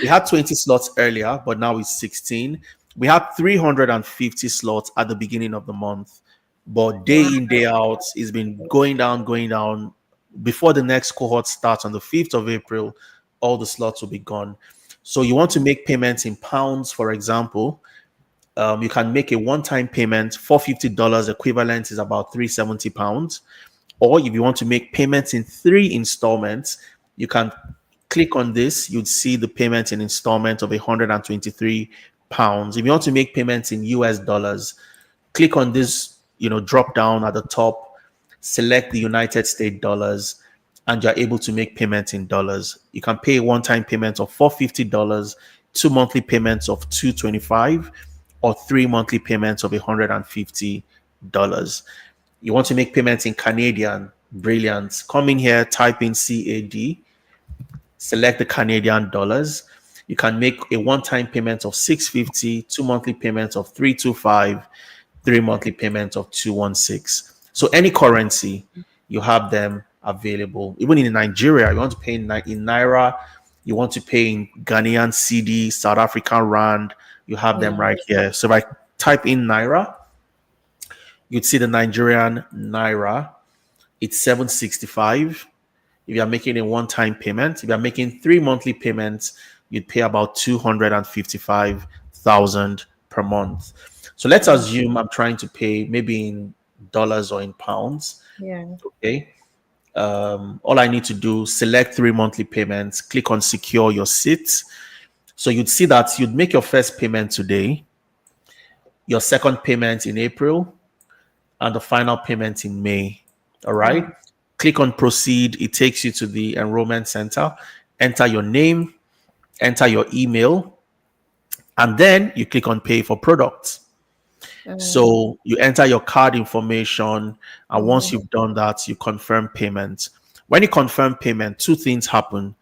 We had 20 slots earlier, but now it's 16. We had 350 slots at the beginning of the month, but Wow. day in, day out, it's been going down, going down. Before the next cohort starts on the 5th of April, all the slots will be gone. So you want to make payments in pounds, for example. You can make a one-time payment, $450 equivalent is about £370. Or if you want to make payments in 3 installments, you can click on this. You'd see the payment in installment of £123. If you want to make payments in US dollars, click on this, drop down at the top, select the United States dollars, and you're able to make payments in dollars. You can pay a one-time payment of $450, 2 monthly payments of $225, or 3 monthly payments of $150. You want to make payments in Canadian, brilliant. Come in here, type in CAD, select the Canadian dollars. You can make a one-time payment of 650, 2 monthly payments of 325, 3 monthly payments of 216. So any currency, you have them available. Even in Nigeria, you want to pay in naira, you want to pay in Ghanaian CD, South African rand, you have them Mm. right here. So if I type in naira, you'd see the Nigerian naira. It's 765. If you're making a one-time payment, if you're making 3 monthly payments, you'd pay about 255,000 per month. So let's Mm. assume I'm trying to pay maybe in dollars or in pounds. Yeah. Okay. All I need to do, select 3 monthly payments, click on secure your seat. So you'd see that you'd make your first payment today, your second payment in April, and the final payment in May. All right. Mm. Click on proceed. It takes you to the enrollment center. Enter your name, enter your email, and then you click on pay for products. Mm. So you enter your card information, and once Mhm. you've done that, you confirm payment. When you confirm payment, two things happen.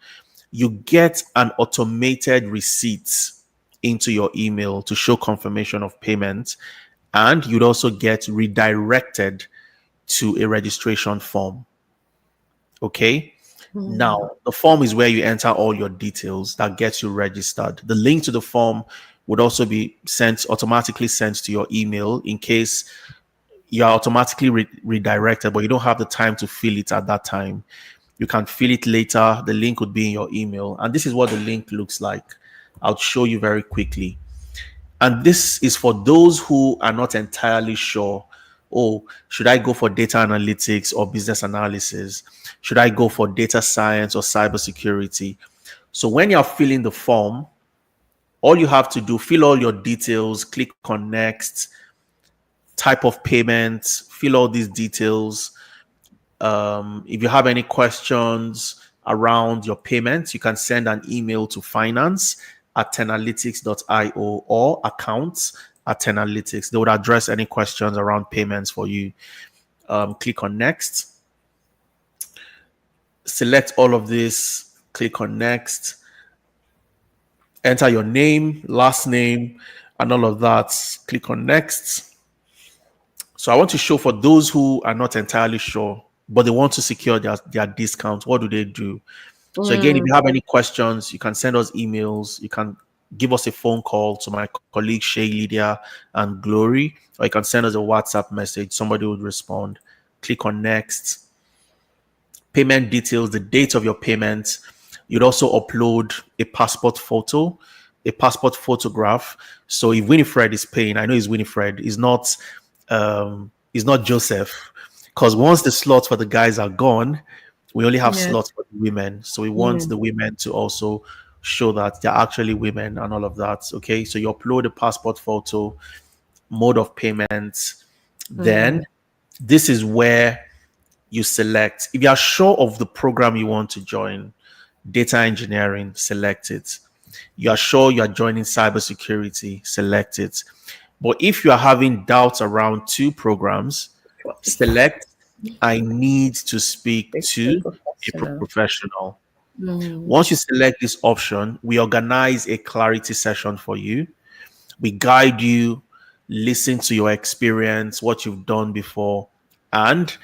You get an automated receipt into your email to show confirmation of payment, and you'd also get redirected to a registration form. Okay. Mm. Now, the form is where you enter all your details that gets you registered. The link to the form would also be automatically sent to your email in case you're automatically redirected, but you don't have the time to fill it at that time. You can fill it later. The link would be in your email. And this is what the link looks like. I'll show you very quickly. And this is for those who are not entirely sure. Oh, should I go for data analytics or business analysis? Should I go for data science or cybersecurity? So when you're filling the form, all you have to do, fill all your details, click on next, type of payment, fill all these details. If you have any questions around your payments, you can send an email to finance@tenalytics.io or accounts@tenalytics. They would address any questions around payments for you. Click on next, select all of this, click on next, enter your name, last name, and all of that. Click on next. So I want to show for those who are not entirely sure, but they want to secure their discount. What do they do? So again, if Mm, you have any questions, you can send us emails. You can give us a phone call to my colleagues Shay, Lydia, and Glory, or you can send us a WhatsApp message. Somebody would respond. Click on next. Payment details, the date of your payment. You'd also upload a passport photo, a passport photograph. So if Winifred is paying, I know it's Winifred, is not Joseph. Because once the slots for the guys are gone, we only have yeah. slots for the women. So we want Women. the women to also show that they're actually women and all of that. Okay. So you upload a passport photo, mode of payment. Then Mm, this is where you select. If you are sure of the program you want to join, data engineering, select it. You are sure you are joining cybersecurity, select it. But if you are having doubts around two programs, select I need to speak basically to a professional. professional. Mm, Once you select this option, we organize a clarity session for you. We guide you, listen to your experience, what you've done before, and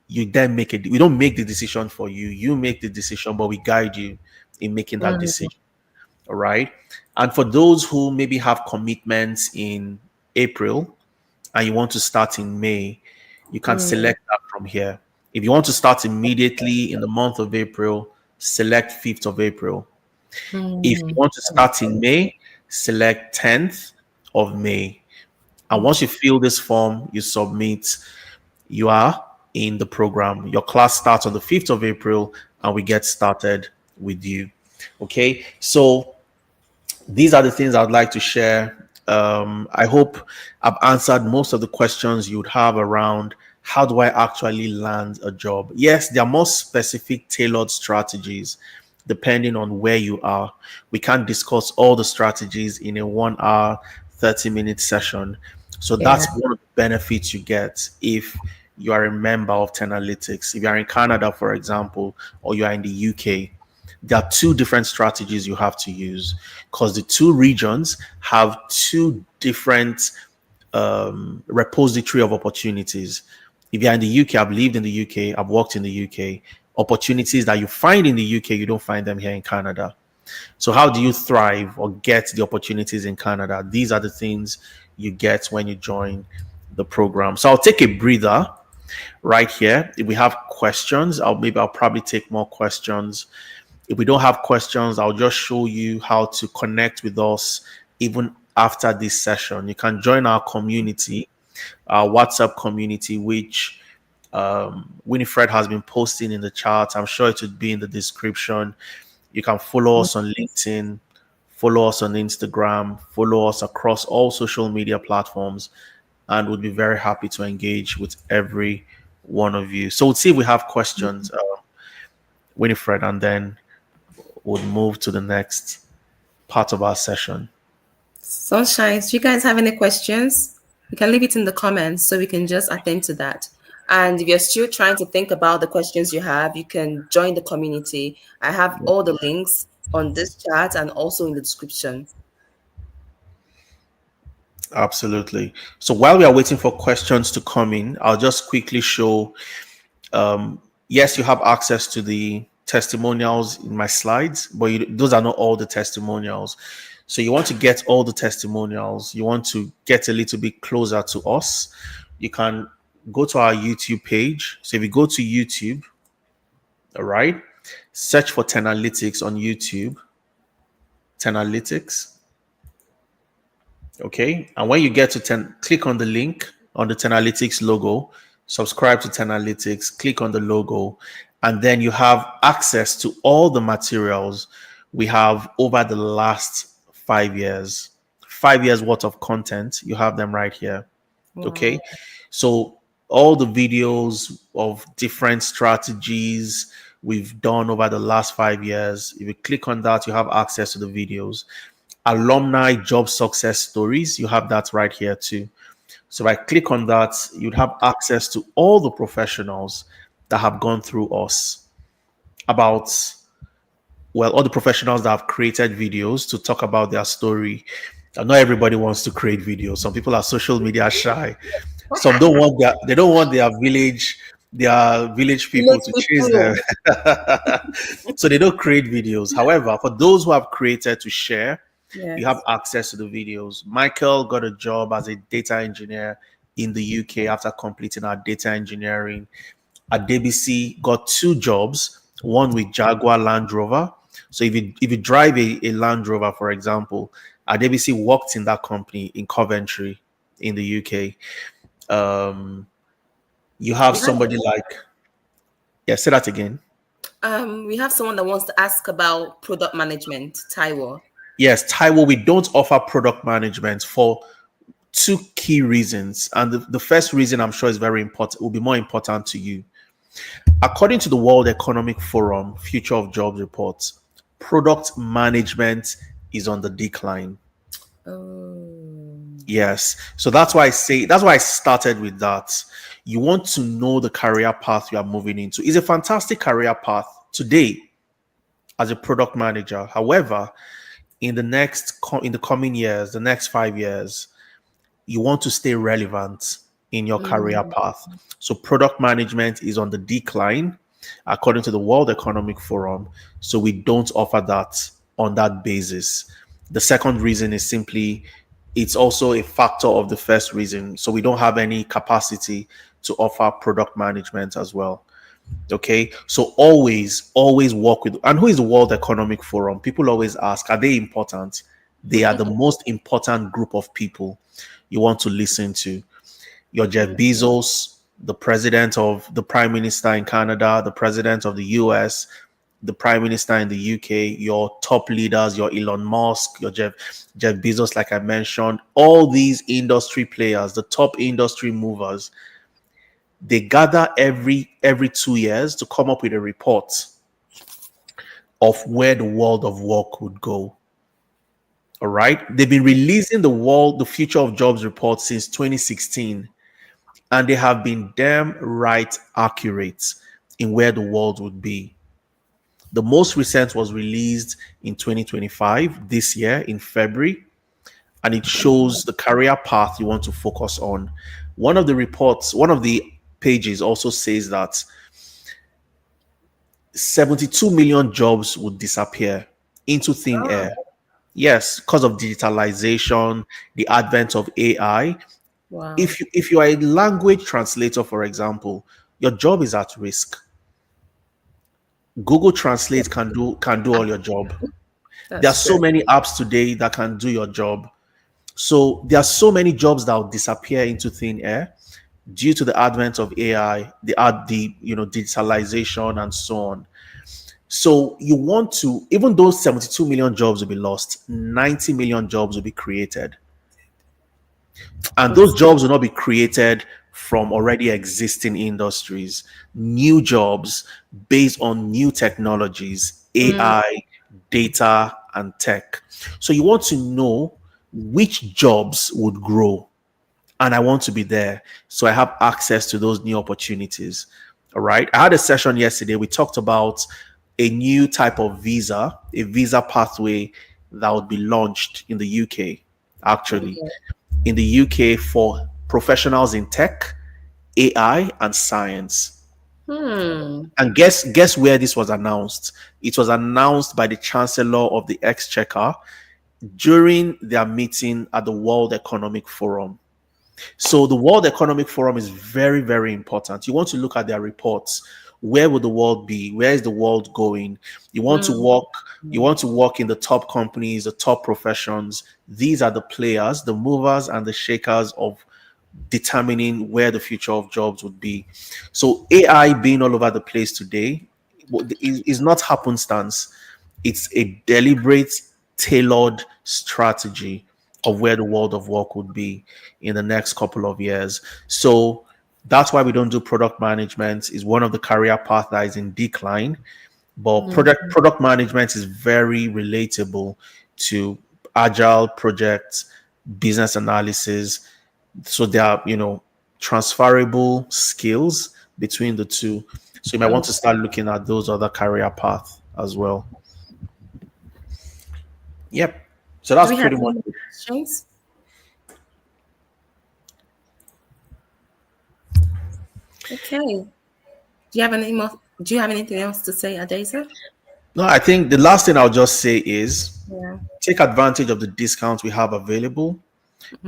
you then make it. We don't make the decision for you. You make the decision, but we guide you in making that mm, decision. All right. And for those who maybe have commitments in April and you want to start in May, you can mm, select that from here. If you want to start immediately in the month of April, select 5th of April. If you mm. want to That makes start in sense. May, select 10th of May. And once you fill this form, you submit, you are in the program. Your class starts on the 5th of April and we get started with you. Okay. So these are the things I'd like to share. I hope I've answered most of the questions you'd have around how do I actually land a job. Yes, there are more specific, tailored strategies depending on where you are. We can't discuss all the strategies in a 1 hour, 30-minute session. So Yeah. that's one of the benefits you get if you are a member of Tenalytics. If you are in Canada, for example, or you are in the UK, there are two different strategies you have to use because the two regions have two different repository of opportunities. If you're in the UK, I've lived in the UK, I've worked in the UK. Opportunities that you find in the UK, you don't find them here in Canada. So, how do you thrive or get the opportunities in Canada? These are the things you get when you join the program. So, I'll take a breather right here. If we have questions, I'll probably take more questions. If we don't have questions, I'll just show you how to connect with us even after this session. You can join our community, our WhatsApp community, which Winifred has been posting in the chat. I'm sure it would be in the description. You can follow us on LinkedIn, follow us on Instagram, follow us across all social media platforms, and we'd be very happy to engage with every one of you. So we'll see if we have questions, Winifred, and then we'll move to the next part of our session. Sunshine, do you guys have any questions? You can leave it in the comments so we can just attend to that. And if you're still trying to think about the questions you have, you can join the community. I have all the links on this chat and also in the description. Absolutely. So while we are waiting for questions to come in, I'll just quickly show. Yes, you have access to the testimonials in my slides, but those are not all the testimonials. So you want to get all the testimonials. You want to get a little bit closer to us. You can go to our YouTube page. So if you go to YouTube, all right, search for Tenalytics on YouTube. Tenalytics. Okay. And when you get to click on the link on the Tenalytics logo, subscribe to Tenalytics, click on the logo, and then you have access to all the materials we have over the last 5 years. 5 years worth of content. You have them right here. Okay. Wow. So all the videos of different strategies we've done over the last 5 years. If you click on that, you have access to the videos. Alumni job success stories, you have that right here too. So if I click on that, you'd have access to all the professionals that have gone through us, about, well, all the professionals that have created videos to talk about their story. And not everybody wants to create videos. Some people are social media shy. Some don't want they don't want their village people Village to chase them. people. So they don't create videos. However, for those who have created to share, you have Yes. access to the videos. Michael got a job as a data engineer in the UK after completing our data engineering. Adebisi got two jobs, one with Jaguar Land Rover. So if you drive a Land Rover, for example, Adebisi worked in that company in Coventry in the UK. Um, you have We have somebody like, yeah, say that again. we have someone that wants to ask about product management, Taiwo. Yes, Taiwo, we don't offer product management for two key reasons. And the first reason, I'm sure, is very important, will be more important to you. According to the World Economic Forum Future of Jobs reports, product management is on the decline. Oh. Yes. So that's why I started with that. You want to know the career path you are moving into. It's a fantastic career path today as a product manager. However, in the coming years, the next 5 years, you want to stay relevant in your career Mm. path. So product management is on the decline according to the World Economic Forum. So we don't offer that on that basis. The second reason is simply it's also a factor of the first reason. So we don't have any capacity to offer product management as well. Okay. So always work with, and who is the World Economic Forum? People always ask, are they important? They are the most important group of people you want to listen to. Your Jeff Mm. Bezos, the prime minister in Canada, the president of the US, the prime minister in the UK, your top leaders, your Elon Musk, your Jeff Bezos, like I mentioned, all these industry players, the top industry movers, they gather every 2 years to come up with a report of where the world of work would go. All right. They've been releasing the future of jobs report since 2016, and they have been damn right accurate in where the world would be. The most recent was released in 2025, this year in February, and it shows the career path you want to focus on. One of the pages also says that 72 million jobs would disappear into thin Ah, air. Yes, because of digitalization, the advent of AI. wow. If you are a language translator, for example, your job is at risk. Google Translate can do all your job. There are That's so true. many apps today that can do your job. So there are so many jobs that will disappear into thin air due to the advent of AI, the digitalization and so on. So you want to, even though 72 million jobs will be lost, 90 million jobs will be created. And those Positive. jobs will not be created from already existing industries. New jobs based on new technologies, Mm. AI, data, and tech. So you want to know which jobs would grow, and I want to be there. So I have access to those new opportunities. All right. I had a session yesterday. We talked about a new type of visa, a visa pathway that would be launched in the UK, actually, Okay. in the UK for professionals in tech, AI, and science. Hmm. And guess where this was announced? It was announced by the Chancellor of the Exchequer during their meeting at the World Economic Forum. So the World Economic Forum is very, very important. You want to look at their reports. Where will the world be? Where is the world going? You want to Mm. work, you want to work in the top companies, the top professions. These are the players, the movers and the shakers of determining where the future of jobs would be. So AI being all over the place today is not happenstance. It's a deliberate, tailored strategy of where the world of work would be in the next couple of years. So That's why we don't do product management. Is one of the career paths that is in decline. But Mm. product management is very relatable to agile projects, business analysis. So there are, transferable skills between the two. So you might want to Okay. start looking at those other career paths as well. Yep. So Do that's we have pretty any much more it. questions? Okay. Do you have anything else to say, Adeiza? No, I think the last thing I'll just say is Yeah. take advantage of the discounts we have available.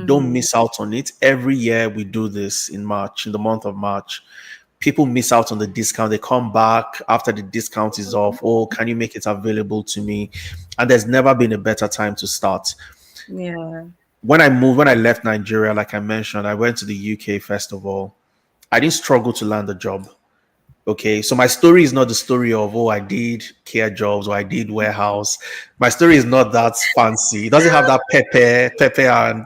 Don't Mm-hmm. miss out on it. Every year we do this in March, in the month of March. People miss out on the discount. They come back after the discount is off. Oh, can you make it available to me? And there's never been a better time to start. Yeah. When I left Nigeria, like I mentioned, I went to the UK first of all. I didn't struggle to land a job. Okay, so my story is not the story of, oh, I did care jobs or I did warehouse. My story is not that fancy. It doesn't have that pepper and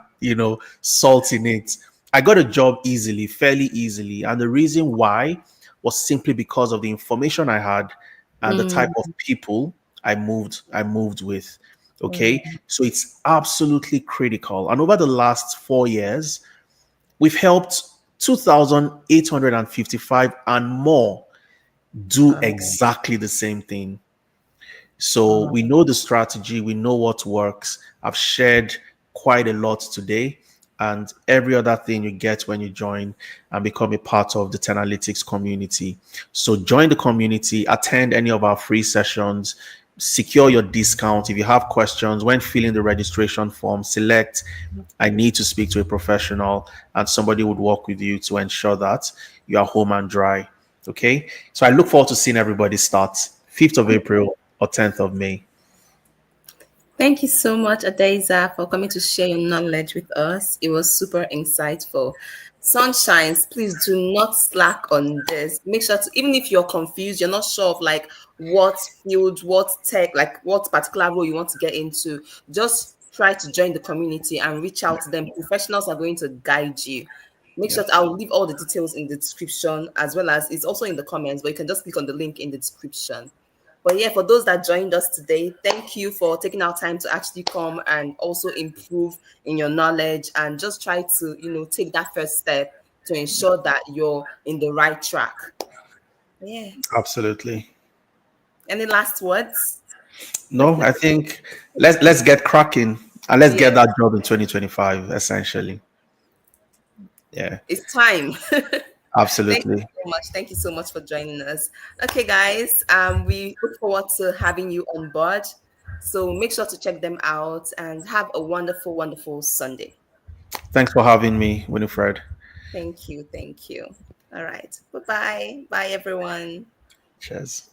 salt in it. I got a job easily, fairly easily, and the reason why was simply because of the information I had and the type Mm. of people I moved with. Okay, Yeah. so it's absolutely critical. And over the last 4 years, we've helped 2,855 and more do Wow. exactly the same thing. So Wow. we know the strategy, we know what works. I've shared quite a lot today, and every other thing you get when you join and become a part of the Tenalytics community. So join the community, attend any of our free sessions, secure your discount. If you have questions when filling the registration form, select I need to speak to a professional, and somebody would work with you to ensure that you are home and dry. Okay. So I look forward to seeing everybody start 5th of April or 10th of May. Thank you so much, Adeiza, for coming to share your knowledge with us. It was super insightful. Sunshines, please do not slack on this. Make sure to, even if you're confused, you're not sure of like what field, what tech, like what particular role you want to get into, just try to join the community and reach out to them. Professionals are going to guide you. Make Yeah. sure I'll leave all the details in the description as well as it's also in the comments, but you can just click on the link in the description. But yeah, for those that joined us today, thank you for taking our time to actually come and also improve in your knowledge and just try to, take that first step to ensure that you're in the right track. Yeah. Absolutely. Any last words? No, I think let's get cracking and let's Yeah, get that job in 2025, essentially. Yeah, it's time. Thank you absolutely. so much. Thank you so much for joining us. Okay, guys, we look forward to having you on board. So make sure to check them out and have a wonderful, wonderful Sunday. Thanks for having me, Winifred. Thank you. Thank you. All right. Bye bye. Bye, everyone. Cheers.